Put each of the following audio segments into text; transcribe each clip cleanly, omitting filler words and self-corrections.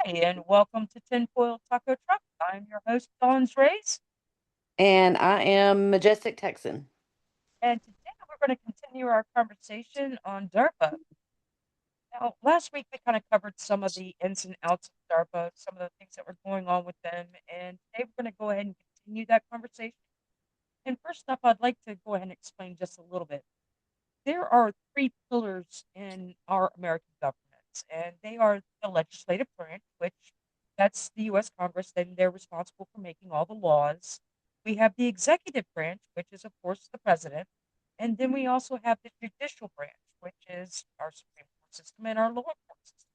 Hey, and welcome to Tinfoil Taco Truck. I'm your host, Collins Race, And I am Majestic Texan. and today we're going to continue our conversation on DARPA. Now, last week we kind of covered some of the ins and outs of DARPA, some of the things that were going on with them, and today we're going to go ahead and continue that conversation. And first up, I'd like to go ahead and explain just a little bit. There are three pillars in our American government, and they are the legislative branch, which that's the U.S. Congress, and they're responsible for making all the laws. We have the executive branch, which is, of course, the president. And then we also have the judicial branch, which is our Supreme Court system and our lower court system.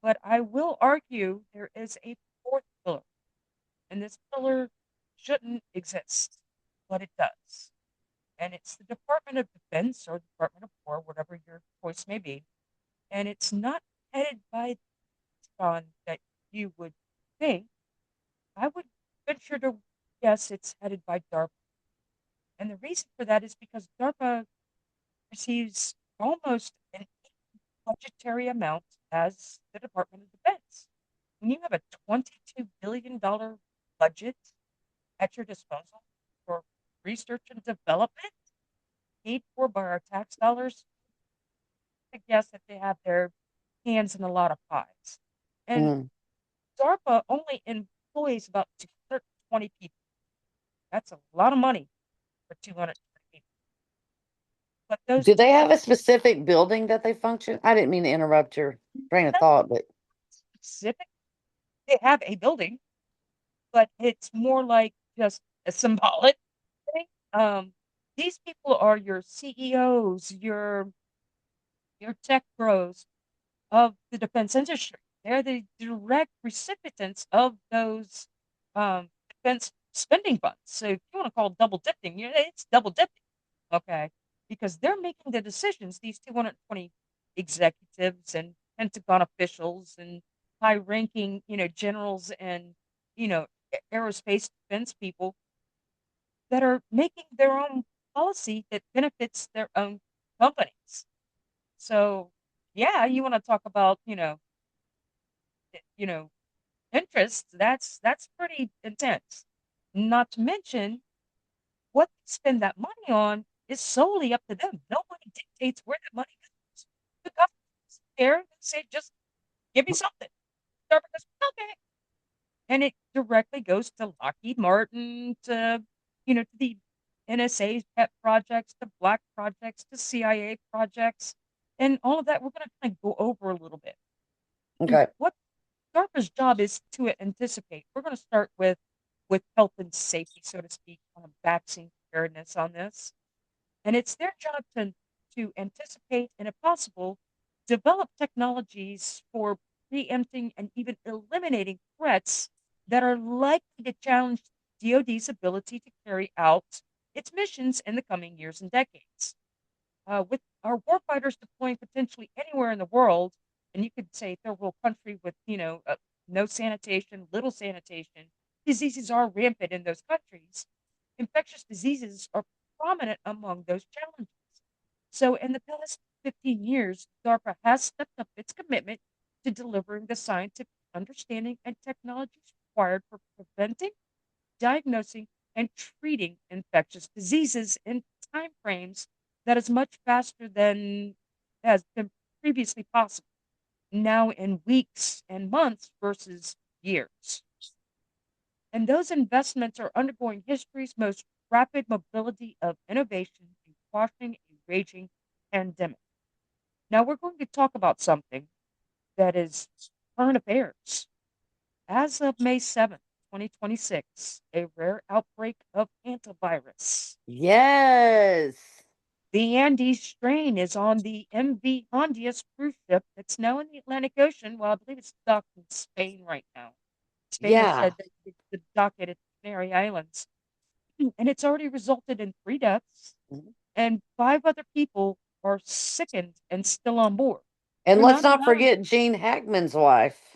But I will argue there is a fourth pillar, and this pillar shouldn't exist, but it does. And it's the Department of Defense or Department of War, whatever your choice may be. And it's not headed by Pentagon that you would think. I would venture to guess it's headed by DARPA. And the reason for that is because DARPA receives almost an equal budgetary amount as the Department of Defense. When you have a $22 billion budget at your disposal for research and development, paid for by our tax dollars, I guess that they have their hands in a lot of pies. And Mm. DARPA only employs about 220 people. That's a lot of money for 220 people. But those Do they have 200 a specific building that they function? I didn't mean to interrupt your train of thought, but specific, they have a building, but it's more like just a symbolic thing. These people are your CEOs, your tech bros of the defense industry. They're the direct recipients of those defense spending funds. So if you want to call it double dipping, it's double dipping, okay? Because they're making the decisions, these 220 executives and Pentagon officials and high-ranking, generals and, aerospace defense people that are making their own policy that benefits their own companies. So, yeah, you want to talk about, you know, interest, that's pretty intense. Not to mention what they spend that money on is solely up to them. Nobody dictates where that money goes. The government's there and say, just give me something. The government goes, okay. And it directly goes to Lockheed Martin, to the NSA's pet projects, to black projects, to CIA projects, and all of that we're going to kind of go over a little bit. okay. What DARPA's job is to anticipate. We're going to start with health and safety, so to speak, on a vaccine preparedness on this. And it's their job to anticipate and, if possible, develop technologies for preempting and even eliminating threats that are likely to challenge DoD's ability to carry out its missions in the coming years and decades. With our warfighters deploying potentially anywhere in the world, and you could say third world country with, no sanitation, little sanitation, diseases are rampant in those countries. Infectious diseases are prominent among those challenges. So, in the past 15 years, DARPA has stepped up its commitment to delivering the scientific understanding and technologies required for preventing, diagnosing, and treating infectious diseases in timeframes that is much faster than has been previously possible, now in weeks and months versus years. And those investments are undergoing history's most rapid mobility of innovation in quashing a raging pandemic. Now we're going to talk about something that is current affairs. As of May 7th, 2026, a rare outbreak of antivirus. Yes. The Andes strain is on the MV Hondias cruise ship that's now in the Atlantic Ocean. Well, I believe it's docked in Spain right now. Spain has Yeah. said that it's docked at the Canary Islands. And it's already resulted in 3 deaths, Mhm. and 5 other people are sickened and still on board. And They're let's not not allowing. forget Gene Hackman's wife.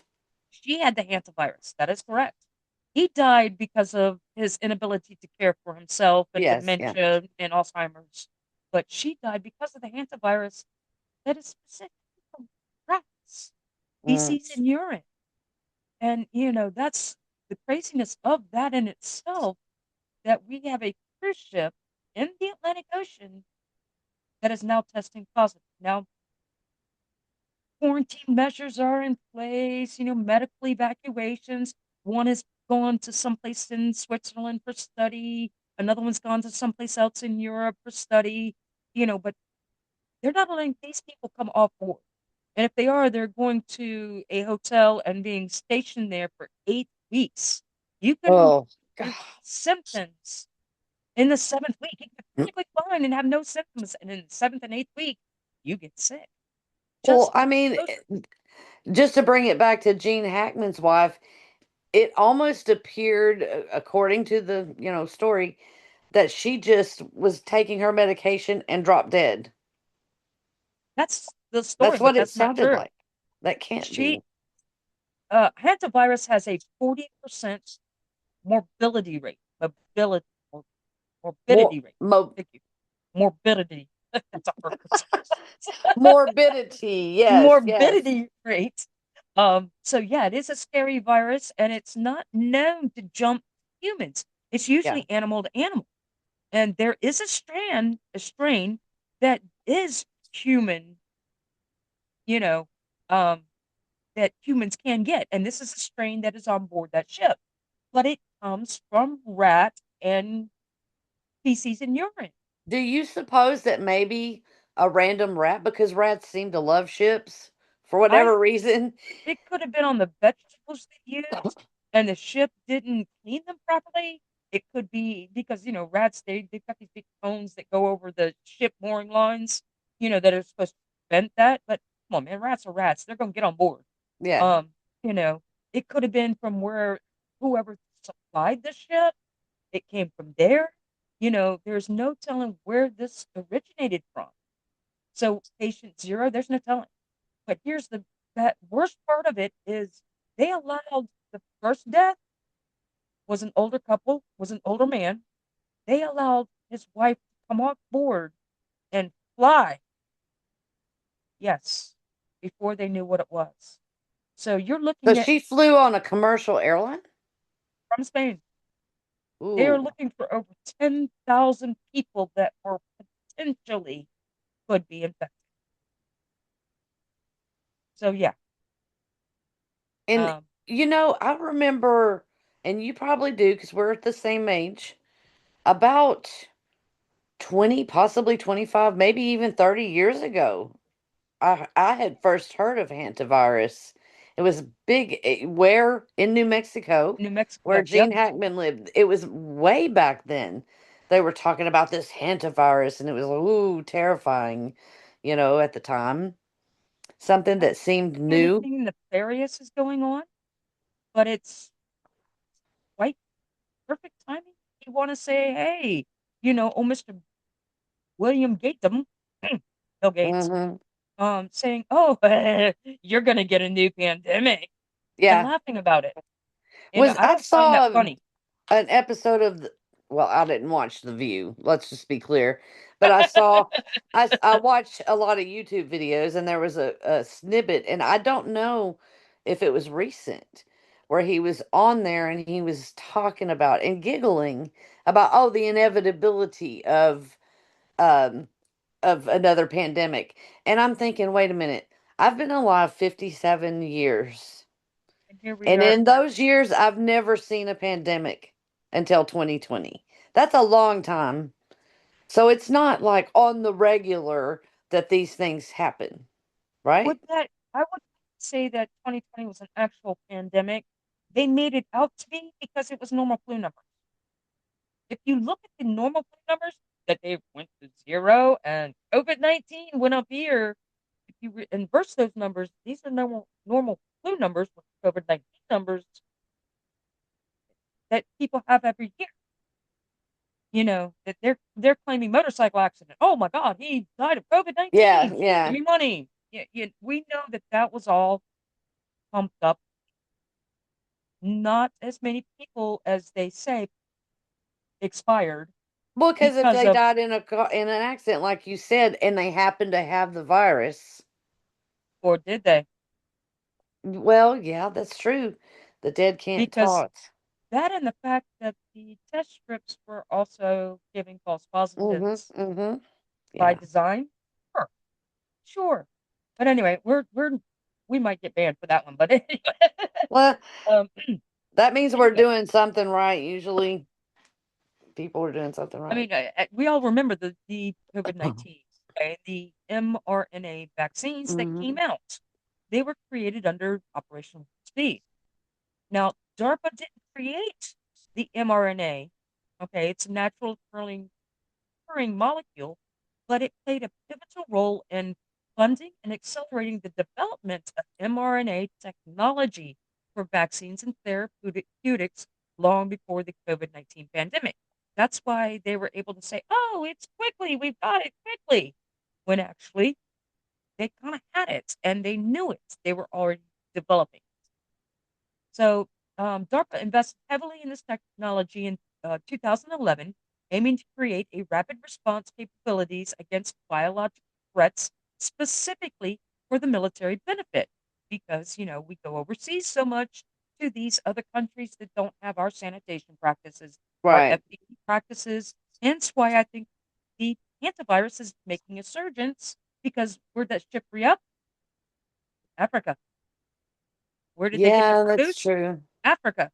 She had the hantavirus. That is correct. He died because of his inability to care for himself and Yes, yeah. dementia and Alzheimer's. But she died because of the hantavirus that is specific from rats, Mm. feces, and urine. And, that's the craziness of that in itself, that we have a cruise ship in the Atlantic Ocean that is now testing positive. Now, quarantine measures are in place, medical evacuations. One has gone to someplace in Switzerland for study, another one's gone to someplace else in Europe for study, but they're not letting these people come off board. And if they are, they're going to a hotel and being stationed there for 8 weeks. You can Oh, God. have symptoms in the seventh week. You can be perfectly fine and have no symptoms. And in the seventh and eighth week, you get sick. Well, Just I mean, exposure. just to bring it back to Gene Hackman's wife, it almost appeared, according to the, story, that she just was taking her medication and dropped dead. That's the story, That's but what it that's not sounded true. like. That can't She, be. hantavirus has a 40% morbidity rate. More Morbidity rate. mo Thank you. Morbidity. That's a word. morbidity. Yes, yes. Morbidity rate. So yeah, it is a scary virus, and it's not known to jump humans. It's Yeah. usually animal to animal. And there is a strain that is human, you know, um, that humans can get. And this is a strain that is on board that ship. But it comes from rat and feces and urine. Do you suppose that maybe a random rat, because rats seem to love ships for I whatever reason? It could have been on the vegetables they used, and the ship didn't clean them properly. It could be because, rats, they've got these big cones that go over the ship mooring lines, that are supposed to prevent that. But come on, man, rats are rats. They're gonna get on board. Yeah. Um, you know, it could have been from where whoever supplied the ship, it came from there. There's no telling where this originated from. So patient zero, there's no telling. But here's the that worst part of it is they allowed the first death was an older couple, was an older man. They allowed his wife to come off board and fly. Yes, before they knew what it was. So you're So looking at she flew on a commercial airline? from Spain. They are Ooh. looking for over 10,000 people that were potentially could be infected. So yeah, And, um, I remember, and you probably do because we're at the same age, about 20, possibly 25, maybe even 30 years ago, I had first heard of hantavirus. It was big, where in New Mexico, New where Mexico. Yep. Gene Hackman lived. It was way back then. They were talking about this hantavirus, and it was, ooh, terrifying, at the time. Something I don't that seemed think new. anything nefarious is going on, but it's quite perfect timing. You want to say, hey, oh, Mr. William Gatem, Bill Gates, Hmm. saying, oh, you're going to get a new pandemic and Yeah. laughing about it. I I don't find that saw funny. an episode of well, I didn't watch The View. Let's just be clear. But I saw I watched a lot of YouTube videos, and there was a snippet, and I don't know if it was recent, where he was on there and he was talking about and giggling about, oh, the inevitability um of another pandemic. And I'm thinking, wait a minute. I've been alive 57 years. And here we And are. in those years, I've never seen a pandemic until 2020. That's a long time. So it's not like on the regular that these things happen, right? I would say that 2020 was an actual pandemic. They made it out to be because it was normal flu numbers. If you look at the normal flu numbers, that they went to zero and COVID-19 went up here, if you inverse those numbers, these are normal flu numbers with COVID-19 numbers that people have every year. That they're claiming motorcycle accident. Oh my God, he died of Yeah, COVID-19. Give yeah. me money. We know that was all pumped up. Not as many people as they say expired Well, because if because they of, died in an accident, like you said, and they happen to have the virus, or did they? well, yeah, that's true. The dead can't because talk. that and the fact that the test strips were also giving false Mhm, positives mhm. by Yeah. design. Sure, sure. But anyway, we might get banned for that one. But anyway, Well, um, that means we're anyway, doing something right. Usually, people are doing something I right. mean, we all remember the COVID-19, okay, the mRNA vaccines that came Mhm. out. They were created under Operation Speed. Now, DARPA didn't create the mRNA. Okay, it's a natural occurring molecule, but it played a pivotal role in funding and accelerating the development of mRNA technology for vaccines and therapeutics long before the COVID-19 pandemic. That's why they were able to say, oh, it's quickly, we've got it quickly, when actually they kind of had it and they knew it. They were already developing. So DARPA invested heavily in this technology in 2011, aiming to create a rapid response capabilities against biological threats, specifically for the military benefit. Because, we go overseas so much to these other countries that don't have our sanitation practices, our Right. FDA practices. Hence why I think the antivirus is making a surge because where does ship free up? Africa. Where did they get this Yeah, that's produced? true. Africa,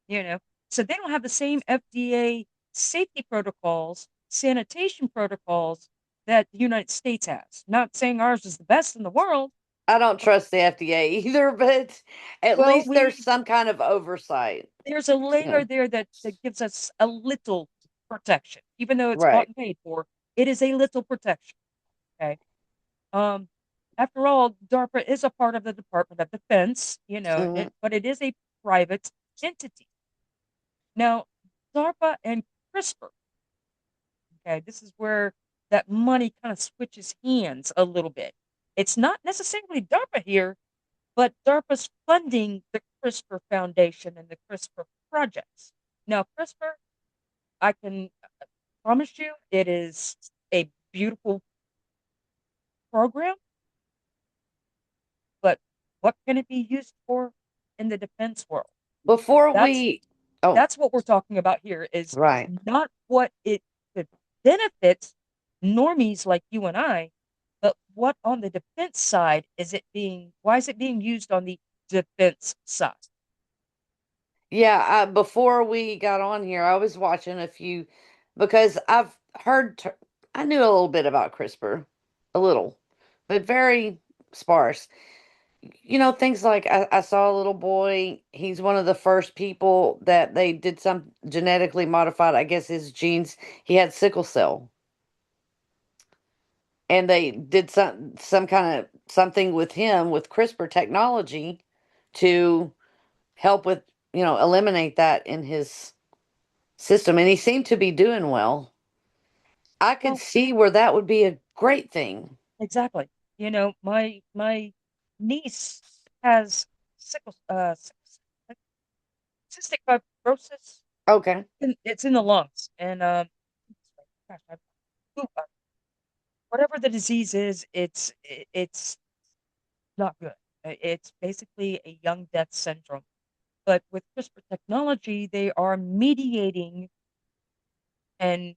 you know. So they don't have the same FDA safety protocols, sanitation protocols that the United States has. Not saying ours is the best in the world. I don't trust the FDA either, but at Well, least there's some kind of oversight. there's a Yeah. layer there that gives us a little protection, even though it's bought Right. and paid for. It is a little protection. Okay. Um, After all, DARPA is a part of the Department of Defense, Mhm. but it is a private entity. Now, DARPA and CRISPR, okay, this is where that money kind of switches hands a little bit. It's not necessarily DARPA here, but DARPA's funding the CRISPR Foundation and the CRISPR projects. Now, CRISPR, I can promise you, it is a beautiful program, but what can it be used for in the defense world? Before That's we Oh, that's what we're talking about here is right. not what it could benefit normies like you and I, but what on the defense side why is it being used on the defense side? Yeah, before we got on here, I was watching a few because I knew a little bit about CRISPR, a little, but very sparse. Things like I saw a little boy, he's one of the first people that they did some genetically modified, I guess his genes, he had sickle cell. And they did some kind of something with him with CRISPR technology to help with, eliminate that in his system, and he seemed to be doing well. I could Well, see where that would be a great thing. exactly. My niece has cystic fibrosis. Okay. It's in the lungs, and gosh, whatever the disease is, it's not good. It's basically a young death syndrome. But with CRISPR technology, they are mediating and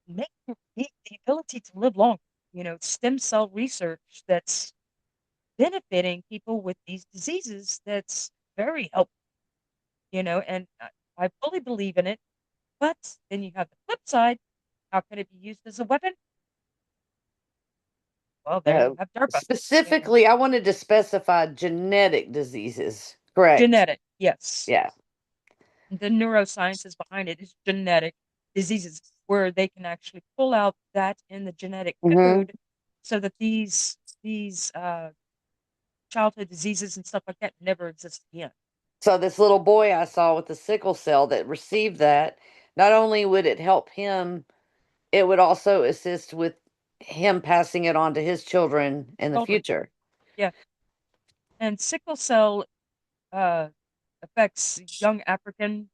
making the ability to live longer. Stem cell research that's benefiting people with these diseases that's very helpful, and I fully believe in it. But then you have the flip side. How can it be used as a weapon? Well, there Uh, you have DARPA. You know, Specifically, I wanted to specify genetic diseases. Correct. genetic, yes. Yeah. The neurosciences behind it is genetic diseases, where they can actually pull out that in the genetic Hmm. code so that these childhood diseases and stuff like that never exist again. So this little boy I saw with the sickle cell that received that, not only would it help him, it would also assist with him passing it on to his children in the Children, future. yeah. And sickle cell uh, affects young Hmm. African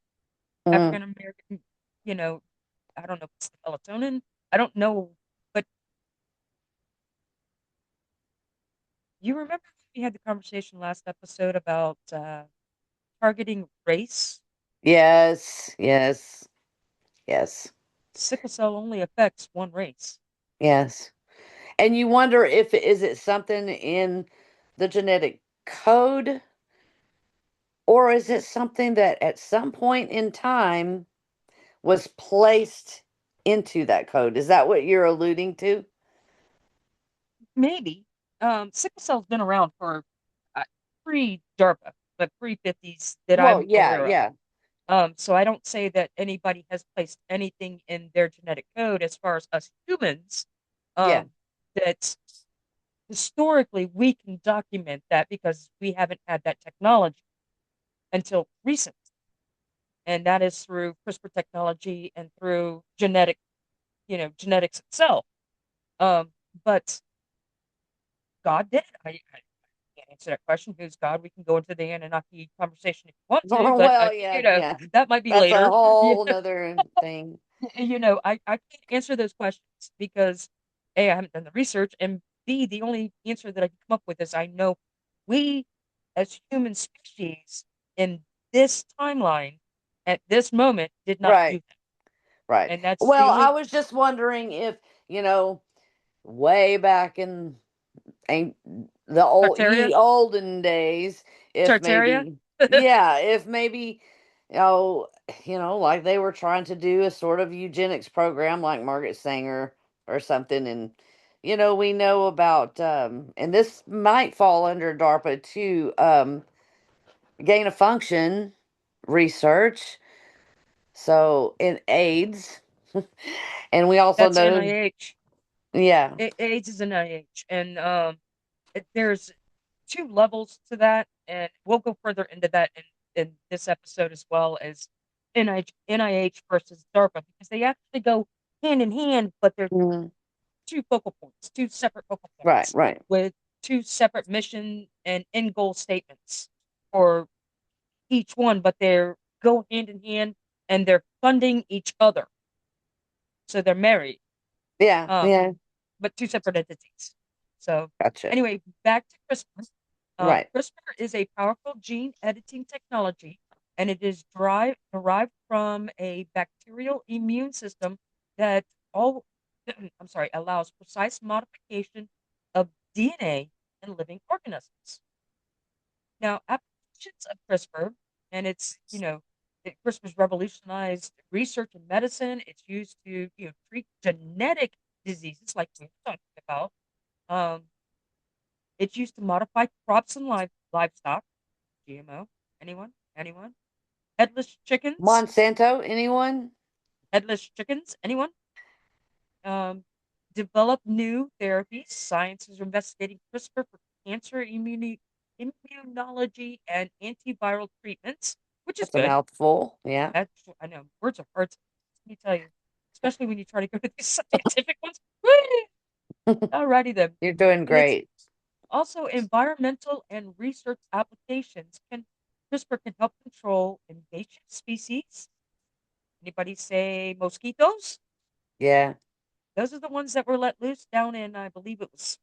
American, you know, I don't know if it's the melatonin. I don't know, but you remember we had the conversation last episode about targeting race. Yes, yes, yes, Sickle cell only affects one race. yes. And you wonder if is it something in the genetic code, or is it something that at some point in time was placed into that code? Is that what you're alluding to? Maybe. Sickle cell's been around for uh, pre-DARPA, but pre-50s that Well, I'm yeah, aware of. yeah, So I don't say that anybody has placed anything in their genetic code as far as us humans, yeah. um, that historically we can document that because we haven't had that technology until recent. And that is through CRISPR technology and through genetics itself. Um, but God did. I can't answer that question. Who's God? We can go into the Anunnaki conversation if you want to, but Well, yeah, yeah. that might be That's a later. whole nother thing. I can't answer those questions because A, I haven't done the research, and B, the only answer that I can come up with is I know we as human species in this timeline at this moment did not do Right, that. right. And that's the Well, I only was just wondering if, you know, way back in ain't the old Tartaria. ye olden days, if Tartaria? maybe, yeah, if maybe, you know, like they were trying to do a sort of eugenics program like Margaret Sanger or something. And we know about and this might fall under DARPA too, gain of function research, so in AIDS. And we also That's know, NIH. yeah. AIDS is NIH. And there's two levels to that, and we'll go further into that in this episode as well as NIH versus DARPA because they actually go hand in hand, but they're Mhm. two focal points, two separate focal Right, points right. with two separate mission and end goal statements for each one, but they're go hand in hand and they're funding each other. So they're married, Yeah, um, yeah. but two separate entities. So Gotcha. anyway, back to CRISPR. Right. CRISPR is a powerful gene editing technology, and it is derived from a bacterial immune system that all, I'm sorry, allows precise modification of DNA in living organisms. Now, applications of CRISPR, and CRISPR's revolutionized research in medicine. It's used to, treat genetic diseases like we were talking about. Um, it's used to modify crops and livestock. GMO. Anyone? Anyone? Headless chickens? Monsanto, anyone? Headless chickens? Anyone? Um, develop new therapies. Science is investigating CRISPR for cancer immunology and antiviral treatments, which is That's a good. mouthful. Yeah. That's I know words are hard. Let me tell you, especially when you try to go to these scientific ones. Whee! Alrighty then, You're doing and it's great. also environmental and research applications. CRISPR can help control invasive species. Anybody say mosquitoes? Yeah. Those are the ones that were let loose down in, I believe it was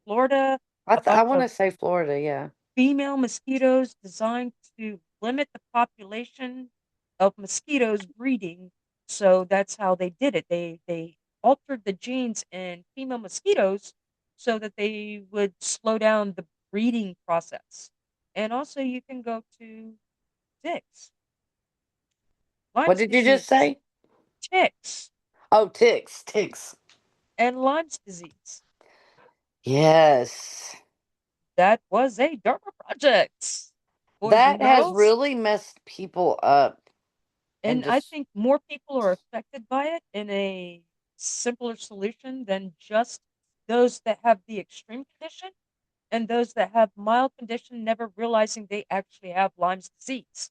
Florida. A I bunch want of to say Florida. Yeah. female mosquitoes designed to limit the population of mosquitoes breeding. So that's how they did it. They altered the genes in female mosquitoes so that they would slow down the breeding process. And also you can go to ticks, What Lyme's did you just disease, say? ticks, Oh, ticks, ticks. and Lyme's disease. Yes. That was a DARPA project, boys and That has girls. really messed people up and And I just think more people are affected by it in a simpler solution than just those that have the extreme condition and those that have mild condition, never realizing they actually have Lyme's disease.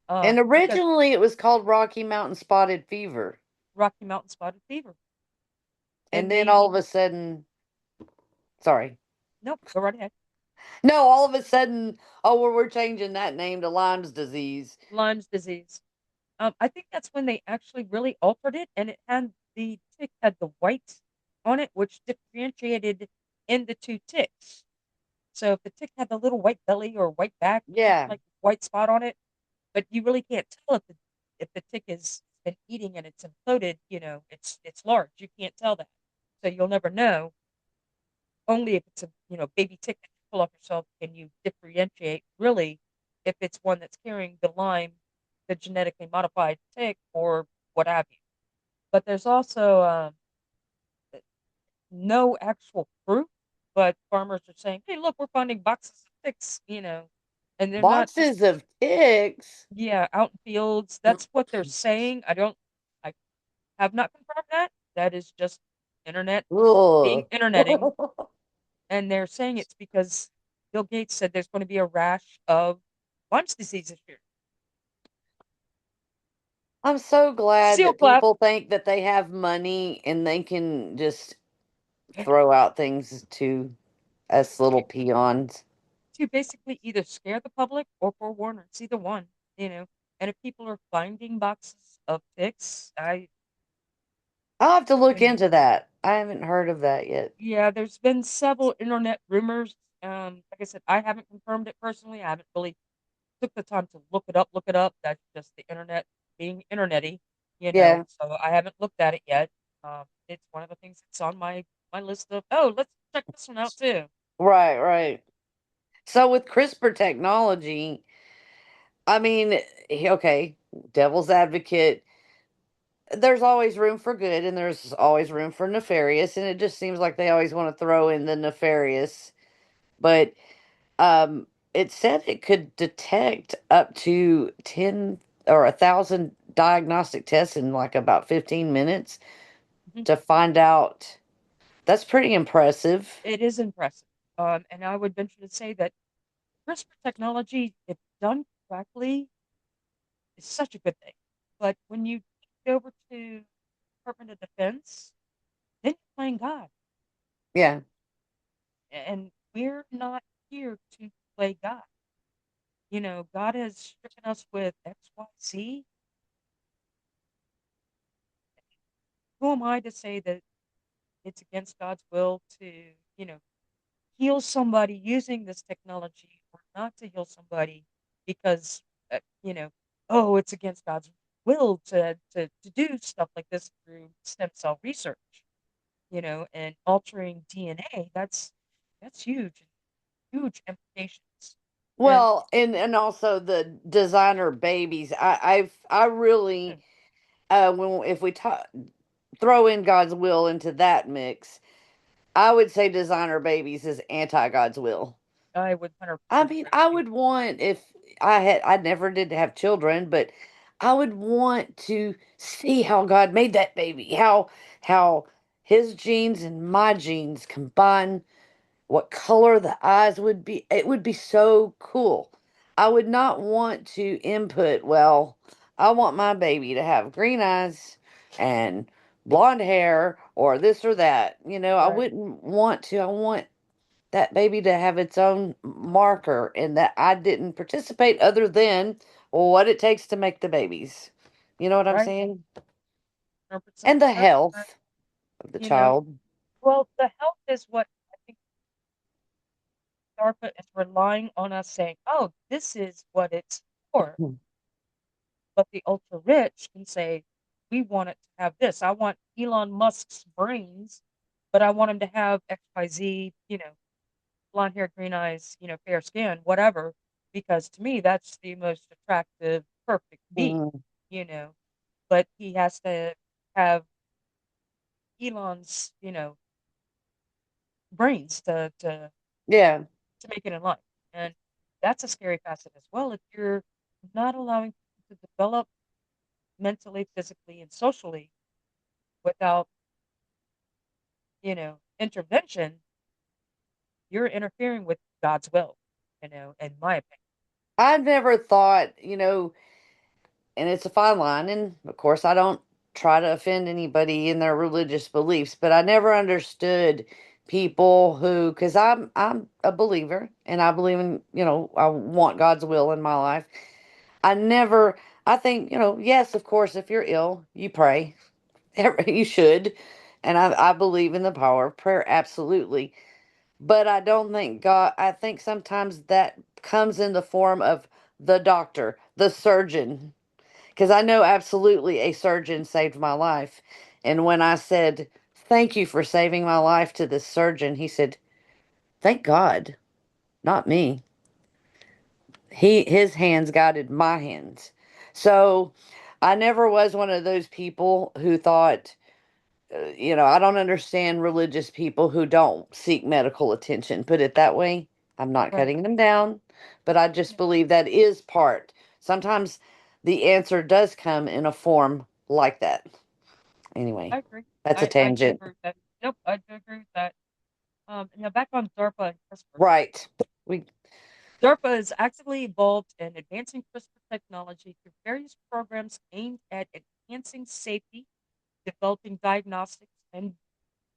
and Because originally it was called Rocky Mountain Spotted Fever. Rocky Mountain spotted fever. And And then they, all of a sudden, sorry. nope, go right ahead. No, all of a sudden, oh, well, we're changing that name to Lyme's disease. Lyme's disease. I think that's when they actually really altered it, and the tick had the white on it, which differentiated in the two ticks. So if the tick had the little white belly or white back, Yeah. like white spot on it, but you really can't tell if the tick has been eating and it's imploded, it's large. You can't tell that. So you'll never know. Only if it's a baby tick that you pull off yourself can you differentiate really if it's one that's carrying the Lyme, the genetically modified tick, or what have you. But there's also no actual proof, but farmers are saying, "Hey, look, we're finding boxes of ticks," and they're not just, Boxes of ticks. yeah, out in fields. That's what they're saying. I have not confirmed that. That is just internet being Ugh. interneting, and they're saying it's because Bill Gates said there's going to be a rash of Lyme's disease this year. I'm so glad Seal that clap. people think that they have money and they can just throw out things to us little peons. To basically either scare the public or forewarn her. It's either one, you know. And if people are finding boxes of ticks, I'll have to look you know, into that. I haven't heard of that yet. yeah, there's been several internet rumors. Like I said, I haven't confirmed it personally. I haven't really took the time to look it up. Look it up. That's just the internet being internety, Yeah, So I haven't looked at it yet. It's one of the things that's on my list of. Oh, let's check this one out too. right, right. So with CRISPR technology, I mean, okay, devil's advocate, there's always room for good and there's always room for nefarious, and it just seems like they always want to throw in the nefarious. But it said it could detect up to 10 or 1,000 diagnostic tests in like about 15 minutes Mhm. to find out. That's pretty impressive. It is impressive. And I would venture to say that CRISPR technology, if done correctly, is such a good thing. But when you take it over to Department of Defense, then you're playing God. Yeah. And we're not here to play God. God has stricken us with XYZ. Who am I to say that it's against God's will to, heal somebody using this technology or not to heal somebody because, oh, it's against God's will to do stuff like this through stem cell research, and altering DNA. That's huge, huge implications. And Well, and also the designer babies. I hmm, really when if we talk throw in God's will into that mix, I would say designer babies is anti God's will. I would I 100% mean, agree I with would want if I never did have children, but I would want to see how God made that baby. How his genes and my genes combine, what color the eyes would be. It would be so cool. I would not want to input, well, I want my baby to have green eyes and blonde hair or this or that. I you. Right, wouldn't want to. I want that baby to have its own marker and that I didn't participate other than what it takes to make the babies. You know what I'm right, saying? 100% And the correct. health of the You know, child. well, the health is what I think DARPA is relying on us saying, oh, this is what it's for. But the ultra rich can say, we want it to have this. I want Elon Musk's brains, but I want him to have XYZ, blonde hair, green eyes, fair skin, whatever, because to me, that's the most attractive, perfect being, Mhm. you know. But he has to have Elon's, brains Yeah. to make it in life. And that's a scary facet as well. If you're not allowing people to develop mentally, physically, and socially without, intervention, you're interfering with God's will, in my opinion. I've never thought, and it's a fine line, and of course, I don't try to offend anybody in their religious beliefs, but I never understood people who, because I'm a believer, and I believe in, I want God's will in my life. I never, I think, yes, of course, if you're ill, you pray. You should, and I believe in the power of prayer, absolutely. but I don't think God, I think sometimes that comes in the form of the doctor, the surgeon. Because I know absolutely a surgeon saved my life. And when I said, "Thank you for saving my life" to this surgeon, he said, "Thank God, not me. His hands guided my hands." So I never was one of those people who thought, I don't understand religious people who don't seek medical attention. Put it that way. I'm not Right. cutting them down, but I just Yeah, believe that is part. Sometimes the answer does come in a form like that. Anyway, I agree. that's a I do tangent. agree with that. Nope, I do agree with that. Now back on DARPA and CRISPR. Right. We DARPA is actively involved in advancing CRISPR technology through various programs aimed at enhancing safety, developing diagnostics, and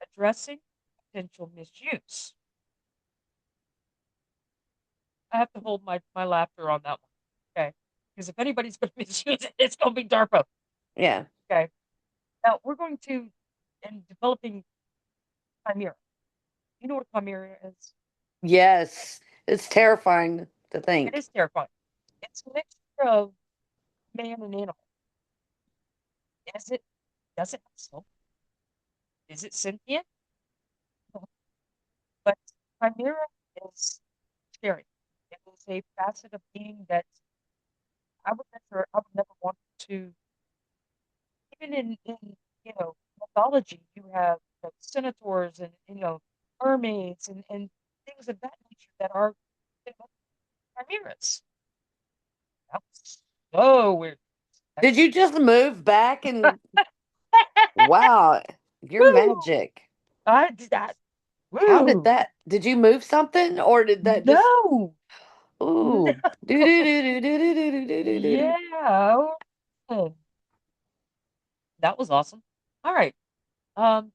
addressing potential misuse. I have to hold my laughter on that one. Okay. Because if anybody's going to misuse it, it's going to be DARPA. yeah. Okay. Now we're going to, in developing Chimera. You know what a Chimera is? Yes. It's terrifying to It think. is terrifying. It's a mixture of man and animal. Is it, does it have soul? Is it sentient? But Chimera is scary. It is a facet of being that I would never want to, even in mythology, you have centaurs and, mermaids and things of that nature that are you know, chimeras. That was so weird. Did you just move back and wow, you're Woo! magic. I did that. How did Woo! that? Did you move something or did that just No! No! ooh. Do do do do do do do do do do do. Yeah. Oh, that was awesome. All right. Um,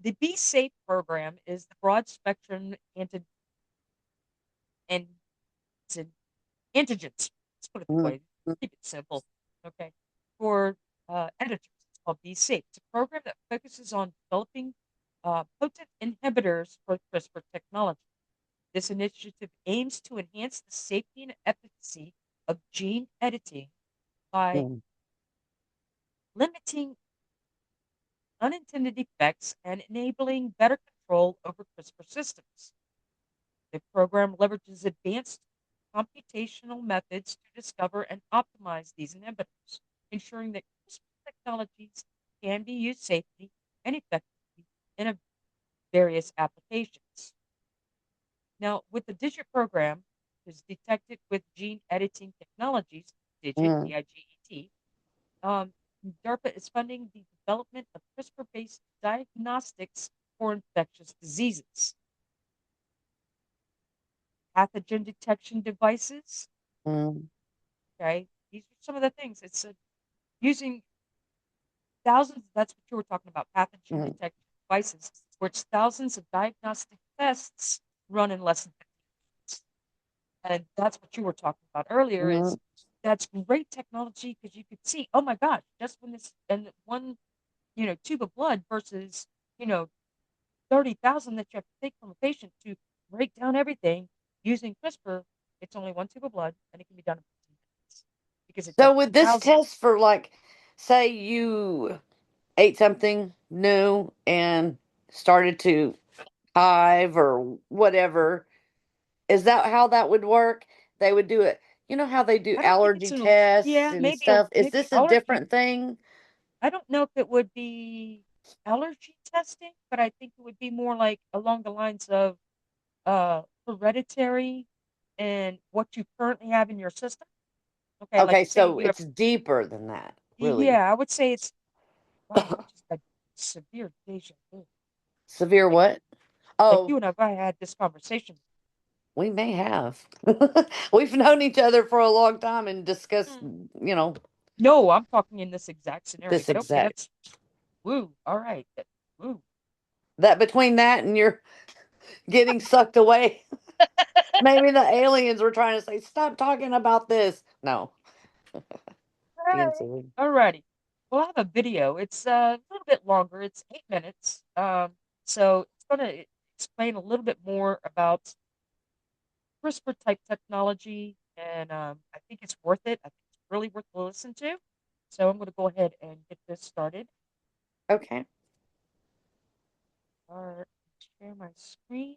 the Be Safe program is the broad spectrum and antigens. Let's put it that Mm, way. Keep it simple. Okay. For editors, it's called Be Safe. It's a program that focuses on developing potent inhibitors for CRISPR technology. This initiative aims to enhance the safety and efficacy of gene editing by mm, limiting unintended effects and enabling better control over CRISPR systems. The program leverages advanced computational methods to discover and optimize these inhibitors, ensuring that CRISPR technologies can be used safely and effectively in various applications. Now, with the DIGIT program, which is detected with gene editing technologies, DIGIT, mm. DIGET, um, DARPA is funding the development of CRISPR-based diagnostics for infectious diseases, pathogen detection devices. Mm, Okay, these are some of the things. It's using thousands. That's what you were talking about. Pathogen mm, detection devices, where it's thousands of diagnostic tests run in less than 15 minutes. And that's what you were talking about earlier. mm. Is that's great technology because you could see, oh my gosh, just when this and one tube of blood versus you know 30,000 that you have to take from a patient to break down everything using CRISPR. It's only one tube of blood, and it can be done in 15 minutes because it So does with this thousands. test for like say you ate something new and started to hive or whatever, is that how that would work? They would do it. You know how they do I don't think it's allergy an tests yeah, and maybe a stuff? Is maybe this a allergy. different thing? I don't know if it would be allergy testing, but I think it would be more like along the lines of hereditary and what you currently have in your system. Okay, like Okay, say so you have it's deeper than that, really. yeah, I would say it's wow, I just had severe deja vu. Severe Like what? like Oh, you and I had this conversation. we may have. We've known each other for a long time and discussed, Mm. you know, No, I'm talking in this exact scenario. this But okay, exact. that's woo. All right. Woo. That between that and you're getting sucked away, maybe the aliens were trying to say, stop talking about this. No, All being right. silly. All righty. Well, I have a video. It's a little bit longer. It's 8 minutes. So it's gonna explain a little bit more about CRISPR type technology, and I think it's worth it. I think it's really worth to listen to. So I'm going to go ahead and get this started. Okay. Share my screen.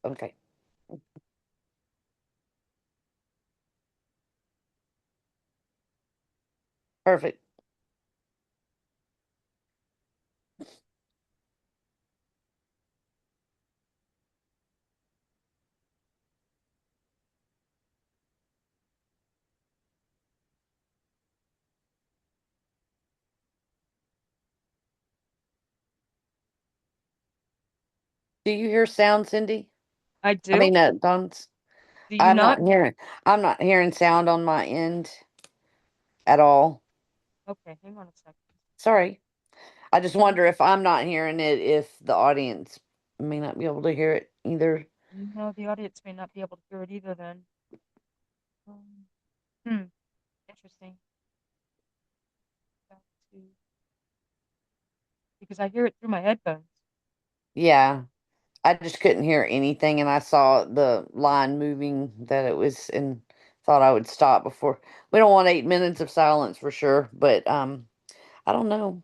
Okay. Perfect. Do you hear sound, Cindy? I I do. mean, Don's. Do you I'm not? not hearing. I'm not hearing sound on my end at all. Okay, hang on a second. Sorry. I just wonder if I'm not hearing it, if the audience may not be able to hear it either. No, the audience may not be able to hear it either then. Um, hmm, interesting. Back to, because I hear it through my headphones. Yeah. I just couldn't hear anything, and I saw the line moving that it was, and thought I would stop before. We don't want 8 minutes of silence for sure, but I don't know.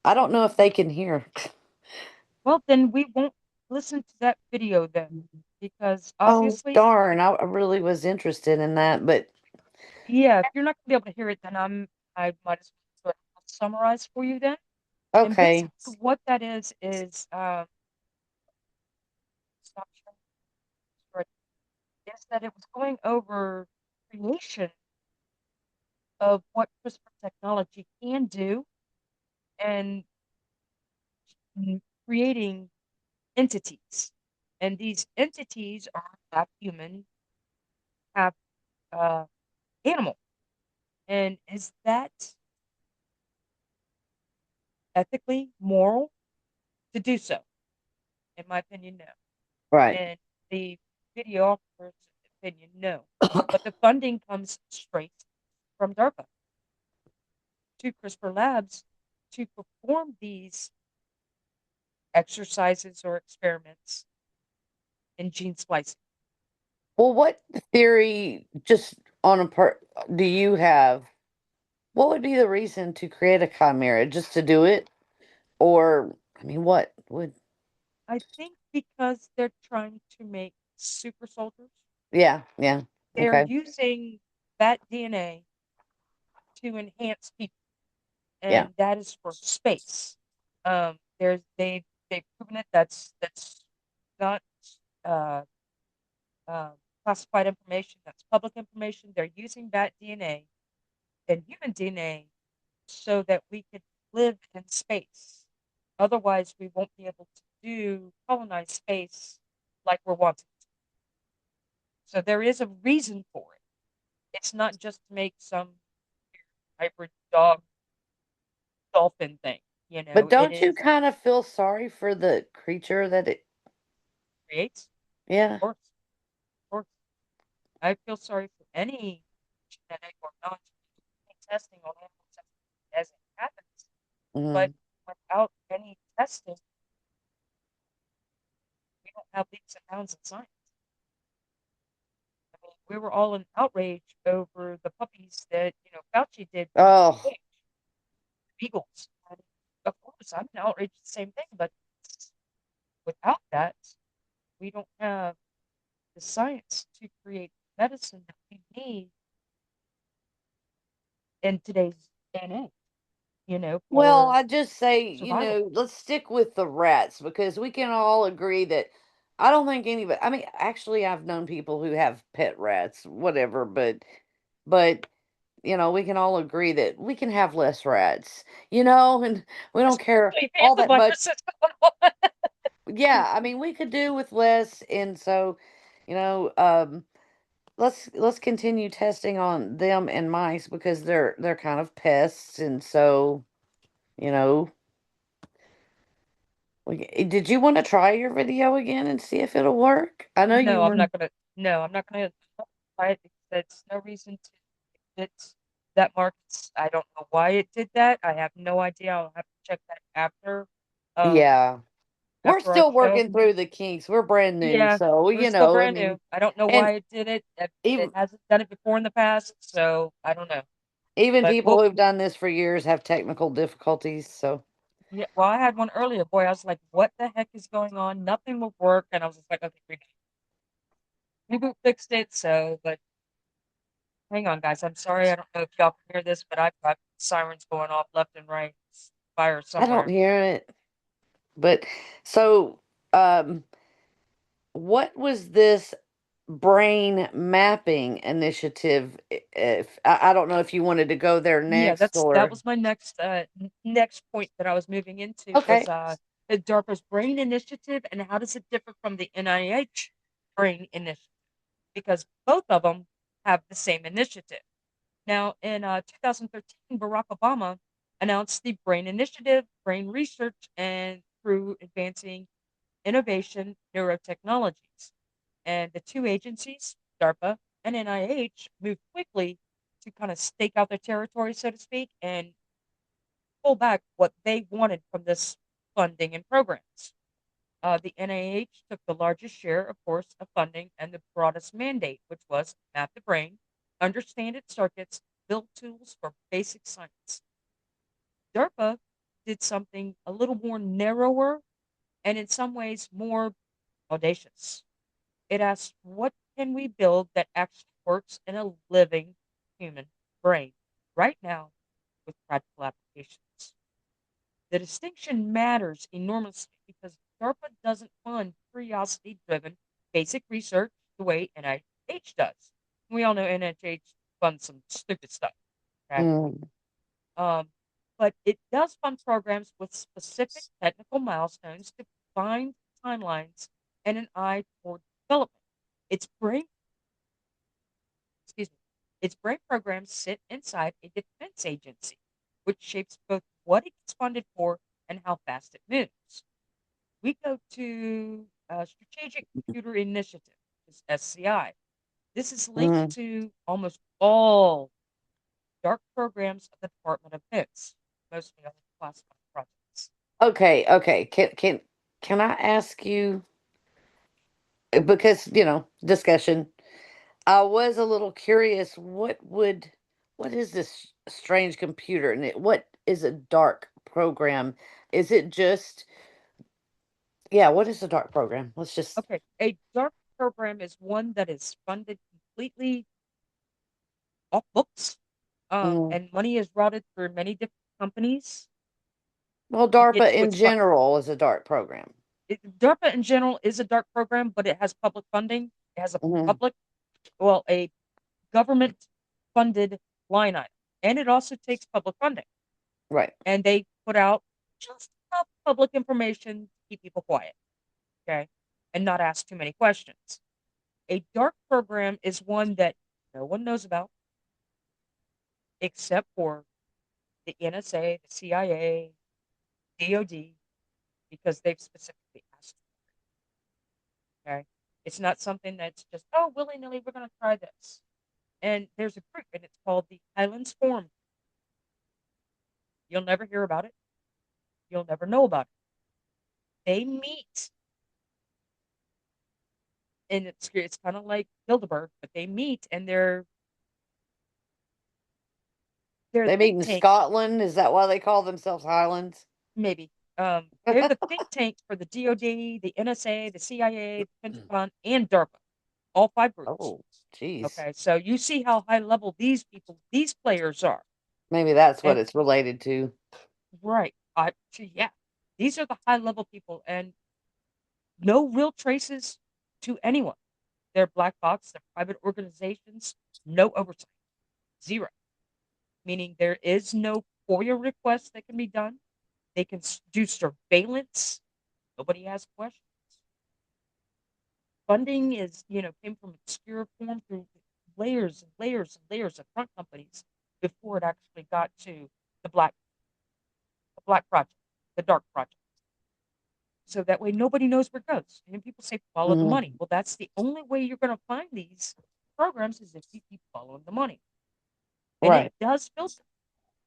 I don't know if they can hear. Well, then we won't listen to that video then, because Oh obviously, darn! I really was interested in that, but yeah, if you're not gonna be able to hear it, then I might as well sort of summarize for you then. And okay. basically, what that is stop sharing, is that it was going over creation of what CRISPR technology can do and creating entities. And these entities are half human, half uh, animal. And is that ethically moral to do so? In my opinion, no. Right. And the videographer's opinion, no. But the funding comes straight from DARPA to CRISPR Labs to perform these exercises or experiments in gene splicing. Well, what theory, just on a part, do you have? What would be the reason to create a chimera? Just to do it? Or, I mean, what would, I think because they're trying to make super soldiers, yeah, yeah, they're okay, using that DNA to enhance people, yeah. and that is for space. They've proven it. That's not uh, uh, classified information. That's public information. They're using that DNA and human DNA so that we could live in space. Otherwise, we won't be able to do colonize space like we're wanting to. So there is a reason for it. It's not just to make some hybrid dog dolphin thing. But It don't you is kind of feel sorry for the creature that it, creates. yeah, Of course, of course. I feel sorry for any genetic or non-genetic testing on animals as it happens. But mm, without any testing, we don't have leaps and bounds in science. I mean, we were all in outrage over the puppies that Fauci did for oh, the beagles. And of course, I'm in outrage at the same thing, but without that, we don't have the science to create medicine that we need in today's day and age, well, for I just say, survival. let's stick with the rats because we can all agree that I don't think anybody, I mean, actually, I've known people who have pet rats, whatever, but, we can all agree that we can have less rats, and we don't care Especially if all that much. antiviruses going on. Yeah, I mean, we could do with less, and so, you know, um, let's continue testing on them and mice because they're kind of pests, and so, you know, Did you want to try your video again and see if it'll work? I know you No, I'm were. not gonna. No, I'm not gonna try it because there's no reason to. It's that markets. I don't know why it did that. I have no idea. I'll have to check that um, Yeah. We're after our still show. working through the kinks. We're brand new, Yeah, so we're still I brand new. mean, I don't know and why it did it. It even hasn't done it before in the past, so I don't know. even But people well, who've done this for years have technical difficulties. So yeah. Well, I had one earlier. Boy, I was like, "What the heck is going on? Nothing will work." And I was just like, "Okay, reboot fixed it." So, but hang on, guys. I'm sorry. I don't know if y'all can hear this, but I've got sirens going off left and right. Fire I don't somewhere. hear it. But so, um, what was this brain mapping initiative? If I don't know if you wanted to go there Yeah, next that or was my next next point that I was moving into was okay. the DARPA's Brain Initiative and how does it differ from the NIH Brain Initiative? Because both of them have the same initiative. Now, in 2013, Barack Obama announced the Brain Initiative, brain research, and through advancing innovation neurotechnologies. And the two agencies, DARPA and NIH, moved quickly to kind of stake out their territory, so to speak, and pull back what they wanted from this funding and programs. The NIH took the largest share, of course, of funding and the broadest mandate, which was map the brain, understand its circuits, build tools for basic science. DARPA did something a little more narrower and in some ways more audacious. It asked, what can we build that actually works in a living human brain right now with practical applications? The distinction matters enormously because DARPA doesn't fund curiosity driven basic research the way NIH does. We all know NIH funds some stupid stuff. Okay. Mm, Um, but it does fund programs with specific technical milestones to find timelines and an eye toward development. Its brain, excuse me, its brain programs sit inside a defense agency, which shapes both what it gets funded for and how fast it moves. We go to Strategic Computer Initiative, which is SCI. This is linked mm. to almost all dark programs of the Department of Defense, mostly on classified projects. Okay, okay. Can I ask you because discussion. I was a little curious. What is this strange computer, and what is a dark program? Is it just yeah? What is a dark program? Let's just. Okay, a dark program is one that is funded completely off books, Mm. and money is routed through many different companies Well, to get DARPA to in its fund. general is a dark program. DARPA in general is a dark program, but it has public funding. It has a Hmm. public, well, a government funded line item, and it also takes public funding. Right. And they put out just enough public information to keep people quiet, okay, and not ask too many questions. A dark program is one that no one knows about except for the NSA, the CIA, DOD, because they've specifically asked. Okay, it's not something that's just willy nilly. We're going to try this. And there's a group, and it's called the Highlands Forum. You'll never hear about it. You'll never know about it. They meet, and it's kind of like Bilderberg, but they meet, and they're a They meet think in tank, Scotland. Is that why they call themselves Highlands? maybe. They're the think tank for the DoD, the NSA, the CIA, the Pentagon, and DARPA, all five groups. Oh, geez. Okay, so you see how high level these players are, Maybe that's what and it's related to. right, yeah, these are the high level people, and no real traces to anyone. They're black box, they're private organizations, no oversight, zero. Meaning there is no FOIA request that can be done. They can do surveillance. Nobody has questions. Funding came from obscure form through layers and layers and layers of front companies before it actually got to the black project, the dark project. So that way nobody knows where it goes. And people say follow the money. Mhm. Well, that's the only way you're going to find these programs is if you keep following the money. And it Right. does filter,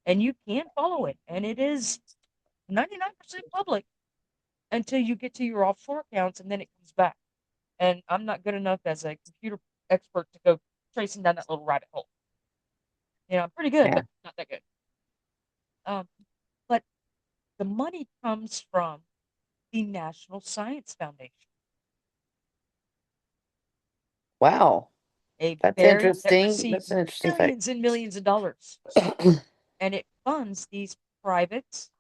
and you can follow it, and it is 99% public until you get to your offshore accounts, and then it comes back. And I'm not good enough as a computer expert to go tracing down that little rabbit hole. I'm pretty good, Yeah. but not that good. Um, but the money comes from the National Science Foundation, Wow. That's that interesting. That's receives an interesting fact. millions and millions of dollars, and it funds these private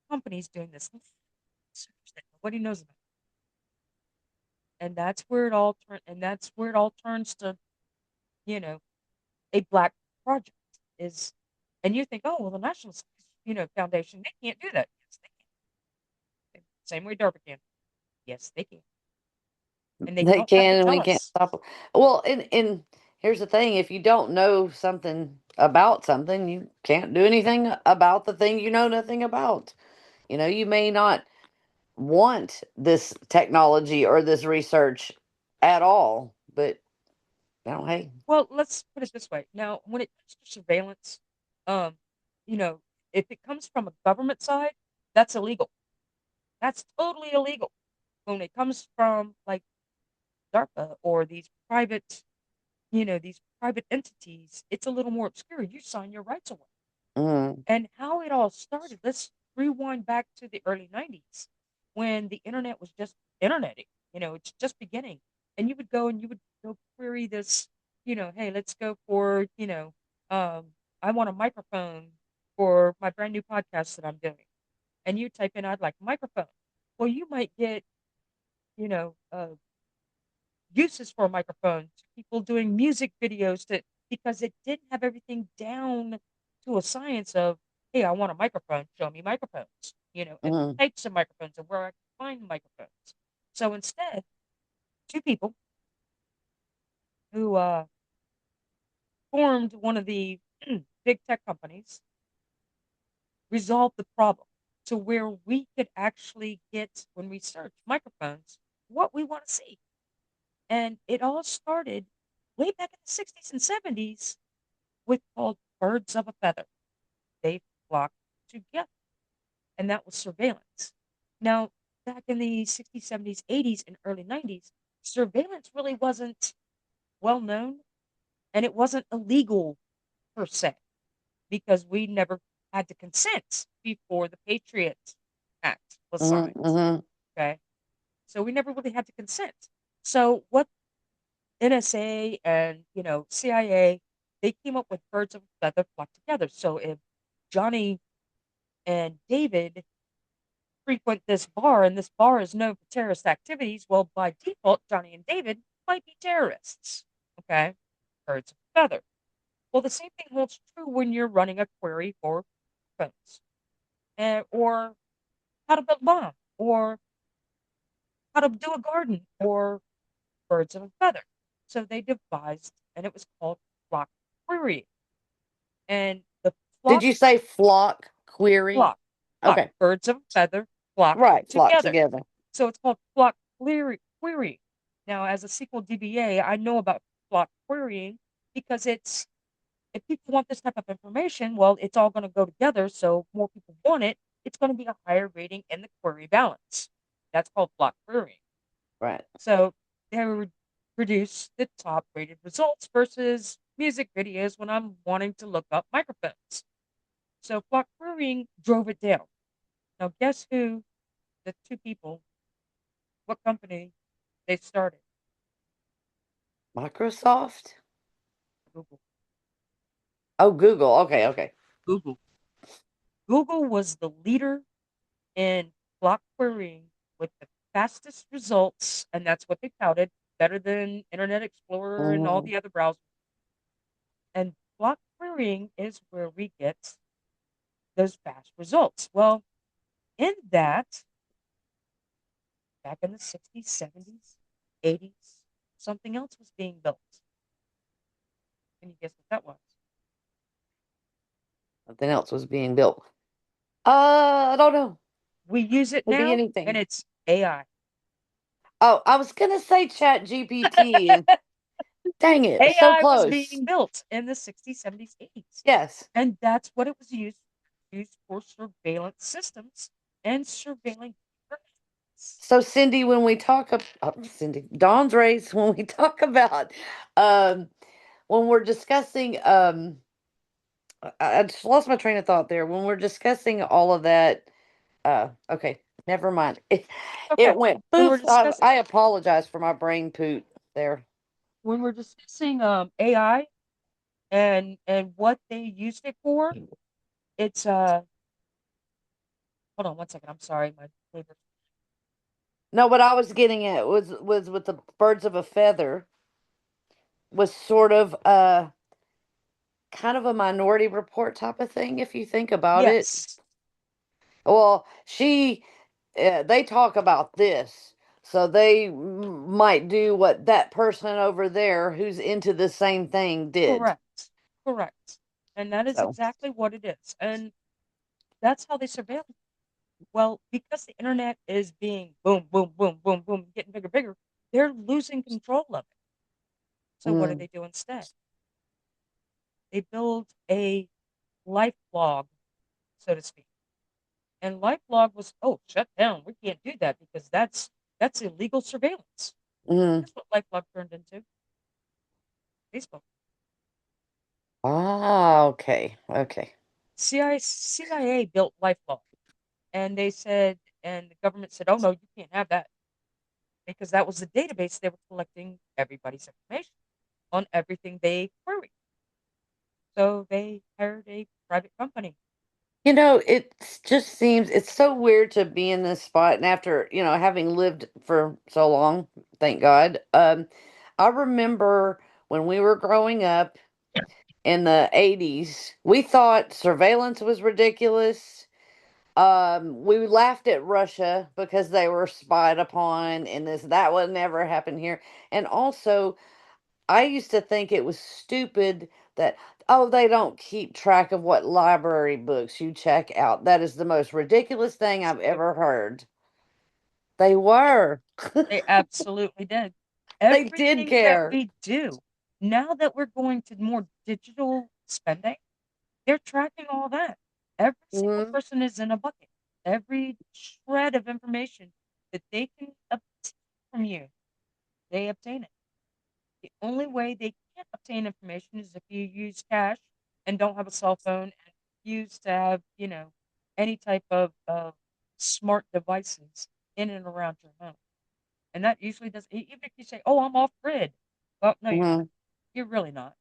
companies doing this research that nobody knows about. And that's where it all turns to, you know, a black project is, and you think, oh, well, the National Foundation, they can't do that. Yes, they can. Same way DARPA can. Yes, they can. And they They don't have to can and tell we can't us. stop 'em. Well, and here's the thing, if you don't know something about something, you can't do anything about the thing you know nothing about. You may not want this technology or this research at all, but hey. Well, let's put it this way. Now, when it comes to surveillance, um, you know, if it comes from a government side, that's illegal. That's totally illegal. When it comes from like DARPA or these private entities, it's a little more obscure. You sign your rights away. Mm, And how it all started, let's rewind back to the early 90s when the internet was just interneting. It's just beginning. And you would go query this, hey, let's go for, I want a microphone for my brand new podcast that I'm doing. And you type in, I'd like a microphone. Well, you might get, you know, uh, uses for a microphone to people doing music videos that because it didn't have everything down to a science of, hey, I want a microphone, show me microphones, and the mm, types of microphones and where I can find microphones. So instead, two people who formed one of the big tech companies resolved the problem to where we could actually get, when we search microphones, what we want to see. And it all started way back in the 60s and 70s with called birds of a feather. They flock together, and that was surveillance. Now, back in the 60s, 70s, 80s, and early 90s, surveillance really wasn't well known, and it wasn't illegal per se because we never had to consent before the Patriot Act was mm, signed. mm, Okay, so we never really had to consent. So what NSA and CIA, they came up with birds of a feather flock together. So if Johnny and David frequent this bar and this bar is known for terrorist activities, well, by default, Johnny and David might be terrorists. Okay? Birds of a feather. Well, the same thing holds true when you're running a query for phones or how to build a bomb or how to do a garden or birds of a feather. So they devised, and it was called flock querying. And the Did flock, you say flock query? flock, flock, Okay. birds of a feather flock Right, flock together. together. So it's called flock query. Now, as a SQL DBA, I know about flock querying because if people want this type of information, well, it's all going to go together. So more people want it. It's going to be a higher rating in the query balance. That's called flock querying. Right. So they would produce the top rated results versus music videos when I'm wanting to look up microphones. So flock querying drove it down. Now, guess who the two people, what company they started? Microsoft? Google. Oh, Google. Okay, okay. Google. Google was the leader in block querying with the fastest results, and that's what they touted, better than Internet Explorer and all Mhm. the other browsers. And block querying is where we get those fast results. Well, in that, back in the 60s, 70s, 80s, something else was being built. Can you guess what that was? Something else was being built. I don't know. We use it Could be now, and anything. it's AI. Oh, I was gonna say Chat GPT, and dang it, so AI was close. being built in the 60s, 70s, 80s. Yes. And that's what it was used for surveillance systems and surveilling persons. So Cindy, when we talk about Cindy, Dawn's race, when we talk about um when we're discussing I just lost my train of thought there. When we're discussing all of that, okay, never mind. It Okay. went When we're poof. discussing I apologize for my brain poot there. when we're discussing AI and what they used it for, it's hold on one second. I'm sorry, my neighbor. No, what I was getting at was with the birds of a feather was sort of kind of a minority report type of thing if you think about it. Yes, Well, they talk about this, so they might do what that person over there who's into the same thing did. correct. Correct. And that is So, exactly what it is. And that's how they surveil. Well, because the internet is being boom, boom, boom, boom, boom, getting bigger, bigger, they're losing control of it. So what do mm, they do instead? They build a life log, so to speak. And life log was, oh, shut down. We can't do that because that's illegal surveillance. mm. Guess what life log turned into? Facebook. Ah, okay, okay. CIA built life log, and they said, and the government said, oh no, you can't have that because that was the database they were collecting everybody's information on everything they queried. So they hired a private company. You know, it just seems it's so weird to be in this spot, and after having lived for so long, thank God. I remember when we were growing up in the 80s, we thought surveillance was ridiculous. We laughed at Russia because they were spied upon, and that would never happen here. And also, I used to think it was stupid that, oh, they don't keep track of what library books you check out. That is the most ridiculous thing Yes, I've they do. ever heard. They Yes, were. they absolutely did. They did Everything that care. we do, now that we're going to more digital spending, they're tracking all that. Every single Hmm. person is in a bucket. Every shred of information that they can obtain from you, they obtain it. The only way they can't obtain information is if you use cash and don't have a cell phone and refuse to have, any type of smart devices in and around your home. And that usually does, even if you say, oh, I'm off grid. Well, no, you're not. Hmm. You're really not.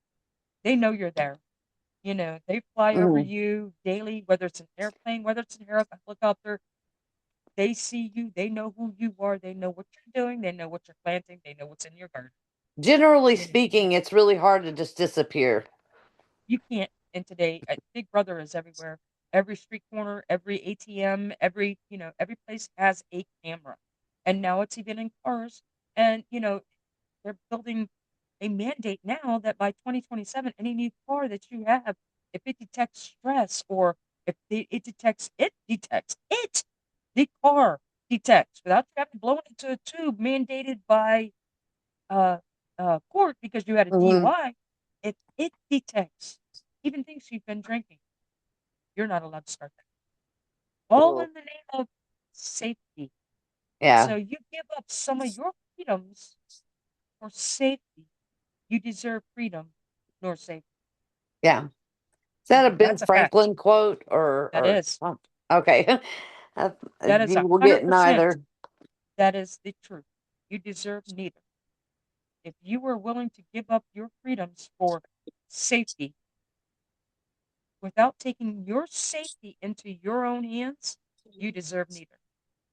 They know you're there. They fly over Hmm. you daily, whether it's an airplane, whether it's an helicopter. They see you. They know who you are. They know what you're doing. They know what you're planting. They know what's in your garden. Generally You know, speaking, it's really hard to just disappear. you can't. And today, Big Brother is everywhere. Every street corner, every ATM, every place has a camera. And now it's even in cars. And, they're building a mandate now that by 2027, any new car that you have, if it detects stress or if the car detects without you having to blow it into a tube mandated by uh, court because you had a Hmm. DUI, if it detects even things you've been drinking, you're not allowed to start that. All Cool. in the name of safety. Yeah, So you give up some of your freedoms for safety. You deserve freedom nor safety. yeah. Is that a Ben That's a fact. Franklin quote That is. okay? I, That is you a will hundred get percent. neither. That is the truth. You deserve neither. If you are willing to give up your freedoms for safety without taking your safety into your own hands, you deserve neither.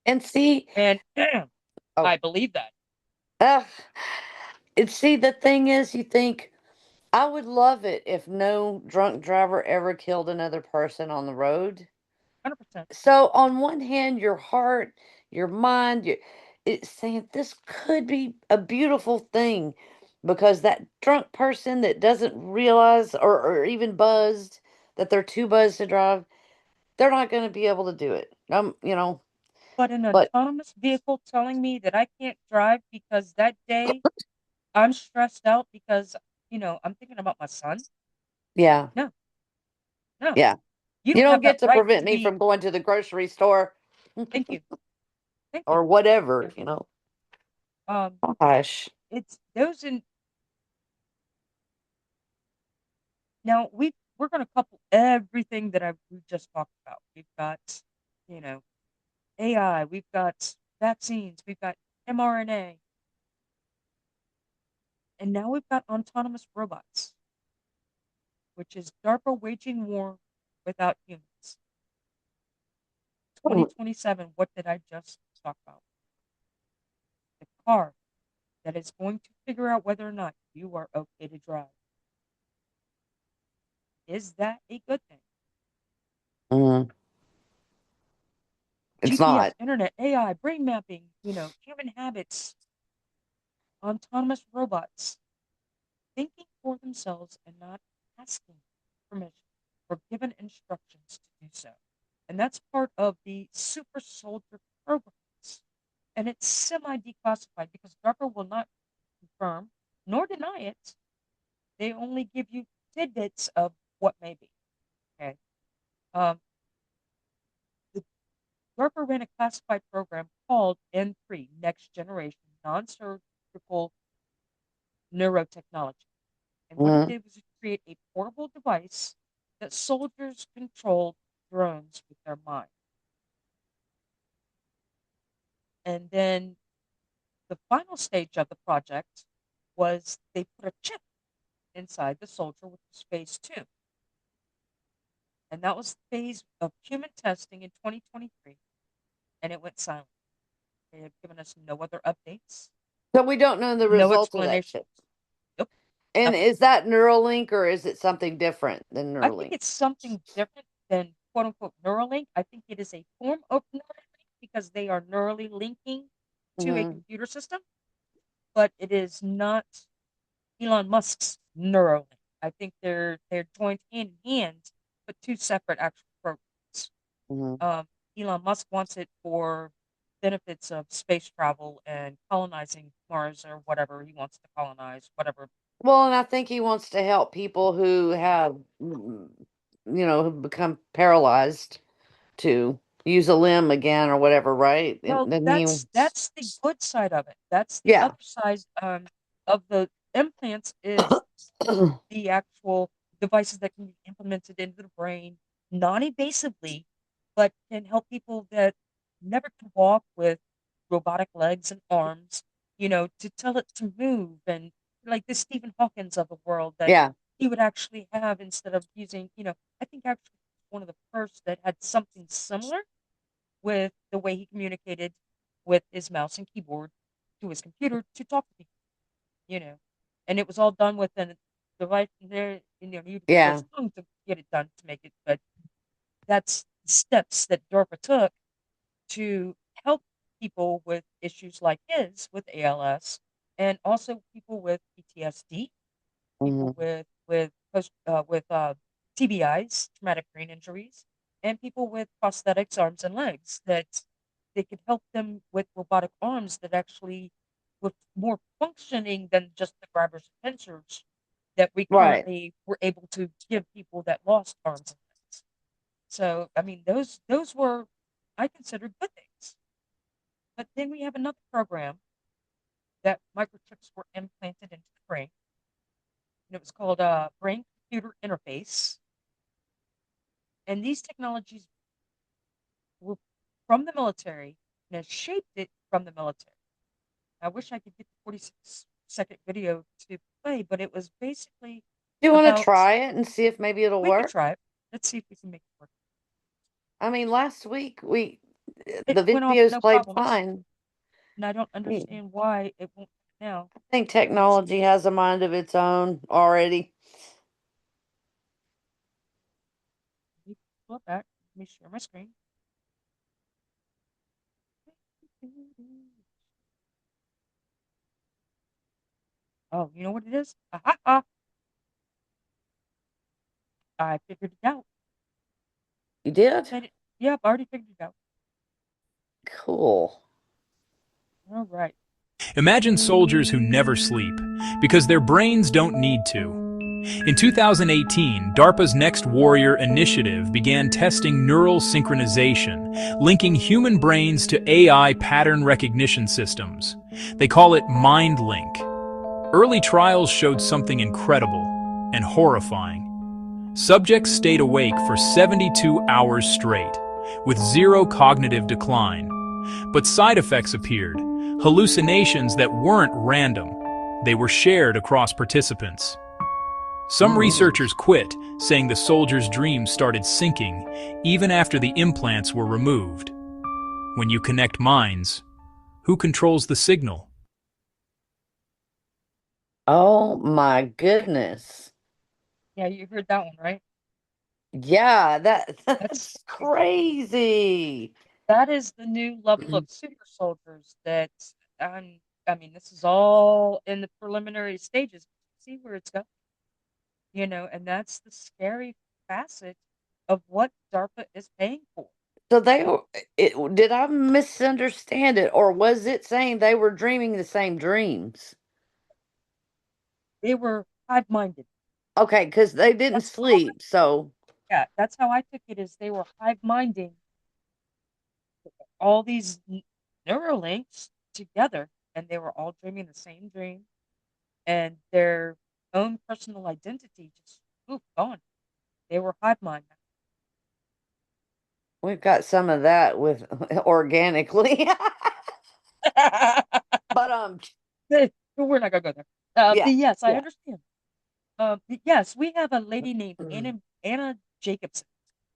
And see, And oh, I believe that. uh, and see, the thing is, you think I would love it if no drunk driver ever killed another person on the road. 100%. So on one hand, your heart, your mind, it's saying this could be a beautiful thing because that drunk person that doesn't realize or even buzzed that they're too buzzed to drive, they're not going to be able to do it. But an But autonomous vehicle telling me that I can't drive because that day I'm stressed out because, I'm thinking about my son. yeah, No, no, yeah. you You don't don't have that get to right prevent to me be. from going to the grocery store Thank you, thank you. or whatever, Yeah. you know. Um, Gosh. it's those in now we're going to couple everything that we just talked about. We've got, you know, AI, we've got vaccines, we've got mRNA, and now we've got autonomous robots, which is DARPA waging war without humans. 2027, what did I just talk about? The car that is going to figure out whether or not you are okay to drive. Is that a good thing? Mm, it's GPS, not. internet, AI, brain mapping, human habits, autonomous robots, thinking for themselves and not asking permission or given instructions to do so. And that's part of the super soldier programs. And it's semi declassified because DARPA will not confirm nor deny it. They only give you tidbits of what may be. Okay. Um, the DARPA ran a classified program called N3, Next Generation Non Surgical Neurotechnology. And what it Mm, did was it create a portable device that soldiers controlled drones with their mind. And then the final stage of the project was they put a chip inside the soldier, which was phase two. And that was the phase of human testing in 2023. And it went silent. They have given us no other updates, so we don't know the no results of that explanation. chip. Nope, And nothing. is that Neuralink or is it something different than I think Neuralink? it's something different than quote unquote Neuralink. I think it is a form of Neuralink because they are neurally linking to a Mm, computer system, but it is not Elon Musk's Neuralink. I think they're joined hand in hand, but two separate actual programs. mm. Um, Elon Musk wants it for benefits of space travel and colonizing Mars or whatever he wants to colonize, whatever. Well, and I think he wants to help people who have, who become paralyzed to use a limb again or whatever, right? And Well, then he, that's the good side of it. That's the yeah. other side of the implants is the actual devices that can be implemented into the brain non-invasively, but can help people that never can walk with robotic legs and arms, to tell it to move and like the Stephen Hawkins of the world that Yeah, he would actually have instead of using, I think actually one of the first that had something similar with the way he communicated with his mouse and keyboard to his computer to talk to people, you know. And it was all done with a device there, you'd hold yeah. his tongue to get it done to make it, but that's steps that Dorpa took to help people with issues like his with ALS and also people with PTSD, people Hmm. with TBIs, traumatic brain injuries, and people with prosthetics, arms and legs that they could help them with robotic arms that actually with more functioning than just the grabbers and pincers that we Right. currently were able to give people that lost arms and legs. So I mean those were I considered good things. But then we have another program that microchips were implanted into the brain, and it was called brain computer interface. And these technologies were from the military and has shaped it from the military. I wish I could get the 46-second video to play, but it was basically Do you want to about try it and see if maybe it'll we could work? try it. Let's see if we can make it work. I mean, last week It the went off videos no played problems, fine. and I don't I understand why it won't now. think Let's see. technology has a mind of its own already. Let me pull it back. Let me share my screen. Oh, you know what it is? Aha! I figured it out. You did? Yeah, I've already figured it out. Cool. All right. Imagine soldiers who never sleep, because their brains don't need to. In 2018, DARPA's Next Warrior initiative began testing neural synchronization, linking human brains to AI pattern recognition systems. They call it MindLink. Early trials showed something incredible and horrifying. Subjects stayed awake for 72 hours straight, with zero cognitive decline. But side effects appeared, hallucinations that weren't random. They were shared across participants. Some researchers quit, saying the soldiers' dreams started syncing even after the implants were removed. When you connect minds, who controls the signal? Oh my goodness. Yeah, you heard that one, right? Yeah, That's that's crazy. that is the new level of super soldiers that um I mean, this is all in the preliminary stages. See where it's going, and that's the scary facet of what DARPA is paying for. So did I misunderstand it, or was it saying they were dreaming the same dreams? They were hive-minded. Okay, because they didn't That's how sleep. So Yeah, that's how I took it is they were hive-minding all these neurolinks together, and they were all dreaming the same dream, and their own personal identity just gone. They were hive-mind. we've got some of that with organically. But We're not gonna go there. yeah, But yes, I yeah. understand. But yes, we have a lady named Anna Jacobson.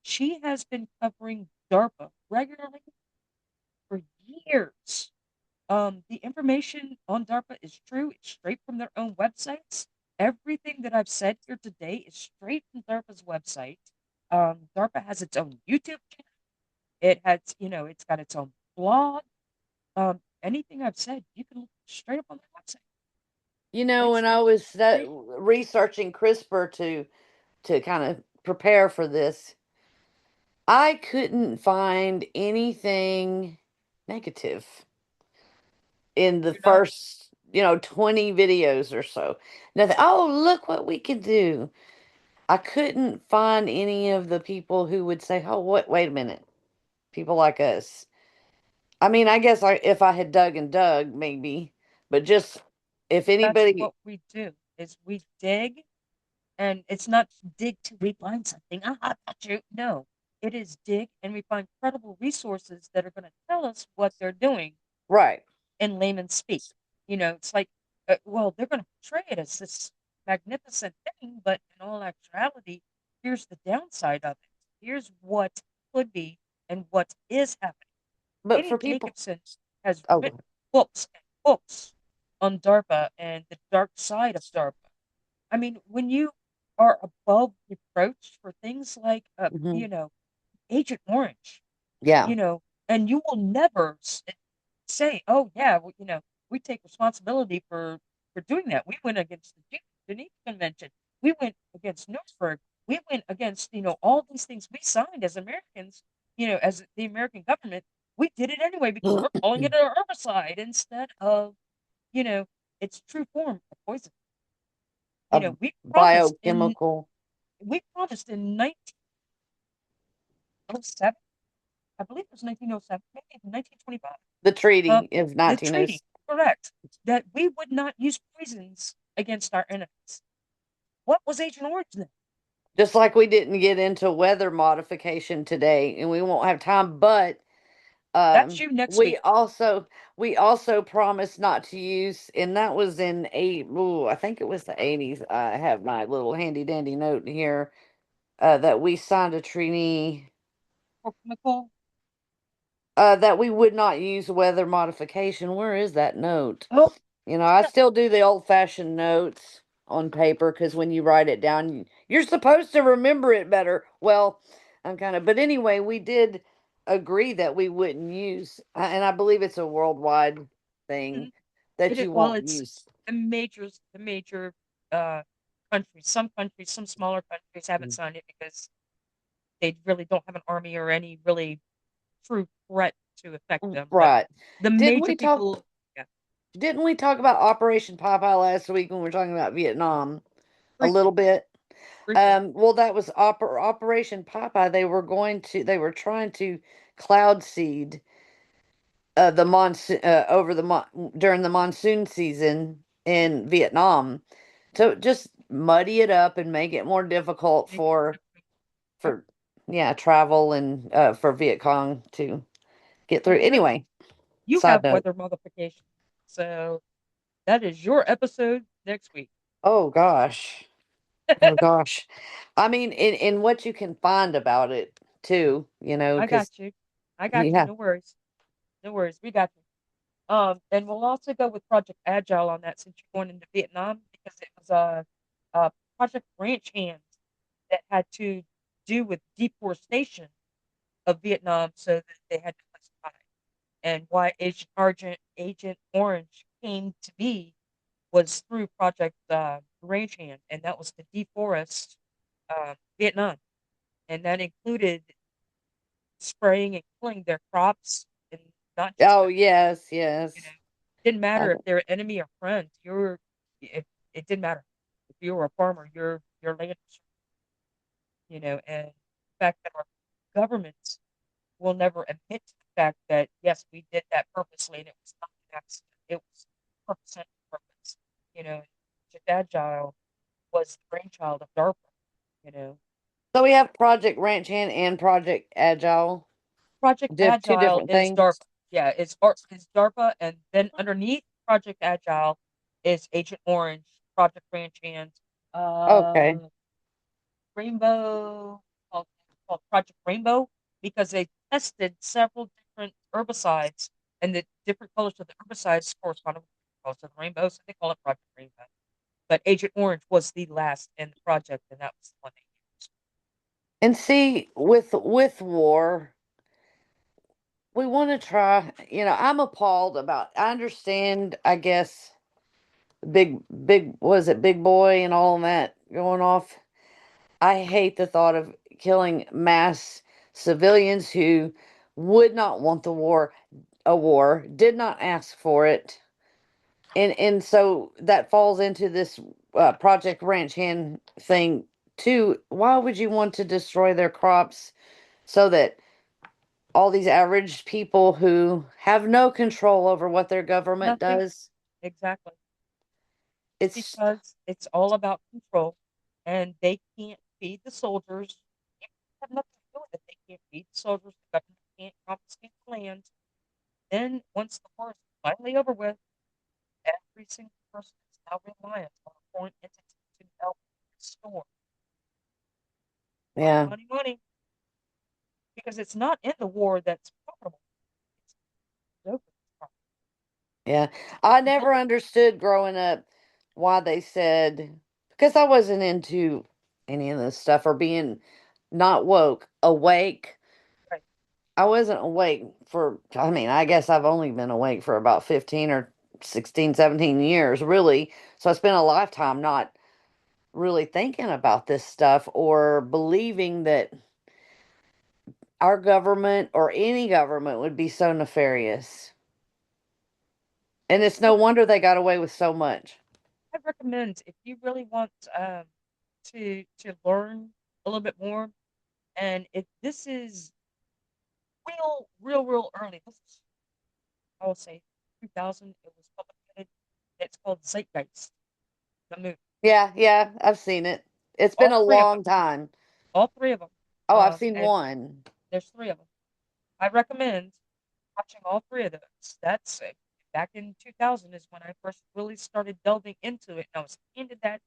She has been covering DARPA regularly for years. The information on DARPA is true. It's straight from their own websites. Everything that I've said here today is straight from DARPA's website. DARPA has its own YouTube channel. It's got its own blog. Anything I've said, you can look straight up on their website. When It's I was straight. researching CRISPR to kind of prepare for this, I couldn't find anything negative in the You're not. first, 20 videos or so. Nothing. Oh, look what we can do. I couldn't find any of the people who would say, "Oh, wait a minute." People like us. I mean, I guess if I had dug and dug, maybe, but just if That's anybody, what we do. Is we dig, and it's not dig to refine something. Got you. No, it is dig and we find credible resources that are going to tell us what they're doing right? in layman's speak. It's like, well, they're going to portray it as this magnificent thing, but in all actuality, here's the downside of it. Here's what could be and what is happening. But Annie for people, Jacobson has oh, written books and books on DARPA and the dark side of DARPA. I mean, when you are above reproach for things like, mhm, Agent Orange, yeah, you know, and you will never say, "Oh yeah, we take responsibility for doing that. We went against the Geneva Convention. We went against Nuremberg. We went against all these things we signed as Americans. As the American government, we did it anyway because we're calling it a herbicide instead of you know its true form of poison. a We promised in biochemical, 1907. I believe it was 1907, maybe even 1925. the Treaty of The 1906. treaty, correct, that we would not use poisons against our enemies. What was Agent Orange then? Just like we didn't get into weather modification today, and we won't have time, but That's um, you next we week. also we also promised not to use, and that was in I think it was the 80s. I have my little handy dandy note here that we signed a treaty Nicole. that we would not use weather modification. Where is that note? Oh, I still do the old fashioned notes on paper because when you write it down, you're supposed to remember it better. Well, I'm kind of, but anyway, we did agree that we wouldn't use, and I believe it's a worldwide thing that you well, won't it's use. the major uh, countries. Some countries, some smaller countries haven't Mm. signed it because they really don't have an army or any really true threat to affect them, but Right. the Didn't major we talk people, yeah, didn't we talk about Operation Popeye last week when we were talking about Vietnam a briefly, little bit? briefly, Well, that was Operation Popeye. They were trying to cloud seed the monsoon during the monsoon season in Vietnam to just muddy it up and make it more difficult make it more for difficult. Yep. for yeah, travel and for Viet Cong to get Well, through. Chris, Anyway, you side have note. weather modification, so that is your episode next week. Oh gosh. Oh gosh. I mean, in what you can find about it too, I because got you. I got you. yeah. No worries. No worries. We got you. And we'll also go with Project Agile on that since you're going into Vietnam because it was a Project Ranch Hand that had to do with deforestation of Vietnam, so that they had to classify it. And why Agent Orange came to be was through Project Ranch Hand, and that was to deforest Vietnam, and that included spraying and killing their crops, and not just Oh their, yes, you know, yes. didn't I, matter if they're enemy or friend. If it didn't matter if you were a farmer, your land, and the fact that our governments will never admit to the fact that yes, we did that purposely, and it was not an accident. It was purpose and purpose. Project Agile was the brainchild of DARPA. You know, so we have Project Ranch Hand and Project Agile, Project two Agile different is things. DARPA. Yeah, it's DARPA, and then underneath Project Agile is Agent Orange, Project Ranch Hand, Okay. uh, Rainbow, called Project Rainbow, because they tested several different herbicides, and the different colors of the herbicides corresponded with the colors of the rainbow, so they call it Project Rainbow. But Agent Orange was the last in the project, and that was the one they used. And see, with war, we want to try. I'm appalled about. I understand. I guess big was it big boy and all of that going off. I hate the thought of killing mass civilians who would not want a war, did not ask for it. And so that falls into this Project Ranch Hand thing too. Why would you want to destroy their crops so that all these average people who have no control over what their government Nothing does? exactly. It's Because it's all about control, and they can't feed the soldiers. They have nothing to do with it. They can't feed the soldiers. The government can't confiscate the land. Then, once the war is finally over with, every single person is now reliant on a foreign entity to help restore money, yeah, money, money. Because it's not in the war that's profitable. It's over. yeah. I The never building. understood growing up why they said, because I wasn't into any of this stuff or being not woke, awake. Right. I wasn't awake for, I mean, I guess I've only been awake for about 15 or 16, 17 years, really. So I spent a lifetime not really thinking about this stuff or believing that our government or any government would be so nefarious. And it's no Well, wonder they got away with so much. I recommend if you really want to learn a little bit more, and if this is real early. This is, I will say, 2000. It was publicated. It's called Zeitgeist, the movie. Yeah, yeah, I've seen it. It's been All a three of them. long time. All three of them. Oh, I've seen And one. there's three of them. I recommend watching all three of those. That's it. Back in 2000 is when I first really started delving into it, and I was handed that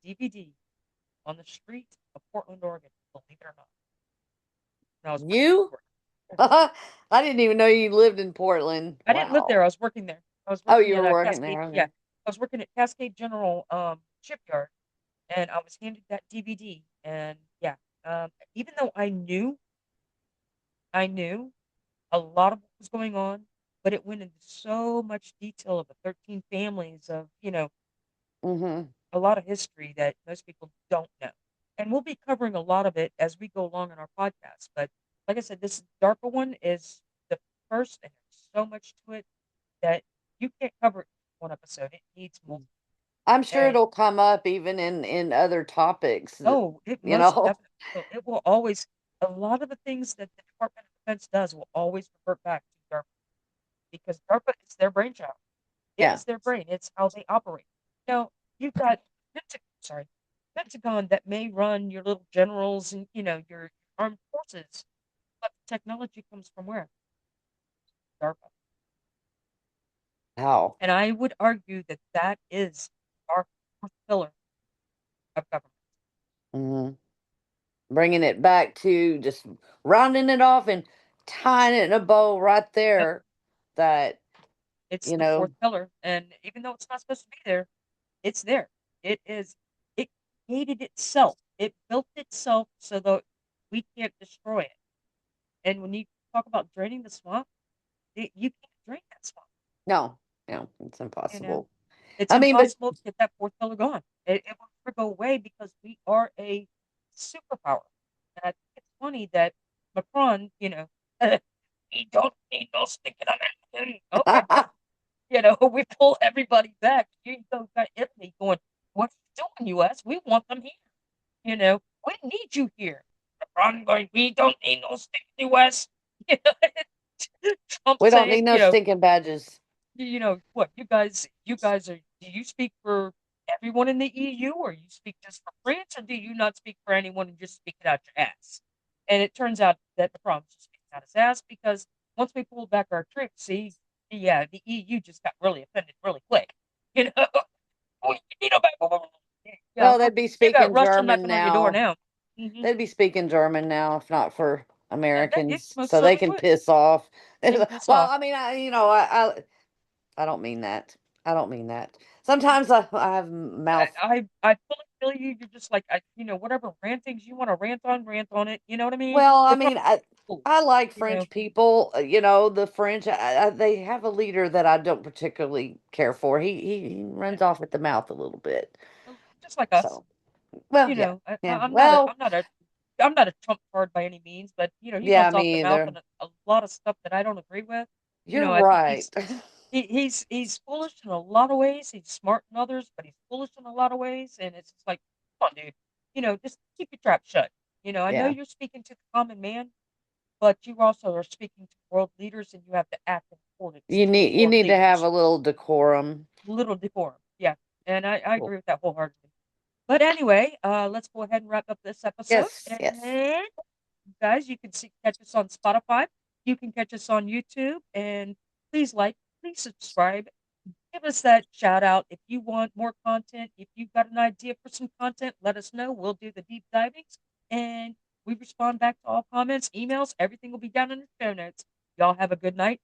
DVD on the street of Portland, Oregon. Believe it or not, and I was working You? for it. I didn't even know you lived in Portland. I didn't live Wow. there. I was working there. I was Oh, working you at were a working Cascade. there. Yeah, Okay. I was working at Cascade General Shipyard, and I was handed that DVD. And yeah, even though I knew a lot of what was going on, but it went into so much detail of the 13 families of Mm-hmm. a lot of history that most people don't know. And we'll be covering a lot of it as we go along in our podcast. But like I said, this DARPA one is the first, and there's so much to it that you can't cover it in one episode. It needs multiple. I'm sure And it'll come up even in other topics, oh, it you most know. definitely will. It will always, a lot of the things that the Department of Defense does will always revert back to DARPA because DARPA is their brainchild. It Yeah. is their brain. It's how they operate. You've got sorry, Pentagon that may run your little generals and your armed forces, but the technology comes from where? DARPA. How? And I would argue that that is our fourth pillar of government. Hmm. Bringing it back to just rounding it off and tying it in a bow right Yep. there. That It's you the fourth know, pillar. And even though it's not supposed to be there, it's there. It is, it created itself. It built itself so that we can't destroy it. And when you talk about draining the swamp, you can't drain that swamp. no, no, it's You know, impossible. it's I mean, but impossible to get that fourth pillar gone. It will never go away because we are a superpower. And I think it's funny that Macron, we don't need no sticking on anything. Okay, good. We pull everybody back. Got Italy going, what you doing, U.S.? We want them here. We need you here. Macron going, we don't need no stick, U.S. You Trump we don't need saying, no stinking badges. what you guys are, do you speak for everyone in the EU, or you speak just for France, or do you not speak for anyone and just speak it out your ass? And it turns out that the problem is just speaking out his ass because once we pulled back our troops, see, yeah, the EU just got really offended really quick. You know, oh, you know, Well, they'd be you got speaking Russia German knocking on your door now. now. Hmm. They'd be speaking German now, if not for It Americans, most so they certainly can would. piss off. And Well, piss off. I mean, I don't mean that. I don't mean that. Sometimes I have mouth. I fully feel you. You're just like whatever rantings you want to rant on it. You know what I mean? Well, I It's all mean, cool. I like You know, French people. The French. They have a leader that I don't particularly care for. He yeah, runs off at the mouth a little bit. well, just like us. So, well, yeah, yeah. I'm not a Well, I'm not a Trump card by any means, but he yeah, runs off the me mouth either. on a lot of stuff that I don't agree with. You're I think right. he's foolish in a lot of ways. He's smart in others, but he's foolish in a lot of ways. And it's just like, come on, dude. Just keep your trap shut. I know Yeah, you're speaking to the common man, but you also are speaking to world leaders, and you have to act in accordance with you world need to have leaders. a little decorum. Little decorum, yeah, and I Cool. agree with that wholeheartedly. But anyway, let's go ahead and wrap up this episode. Yes, yes. And guys, you can catch us on Spotify. You can catch us on YouTube, and please please subscribe. Give us that shout out if you want more content. If you've got an idea for some content, let us know. We'll do the deep divings, and we respond back to all comments, emails. Everything will be down in the show notes. Y'all have a good night.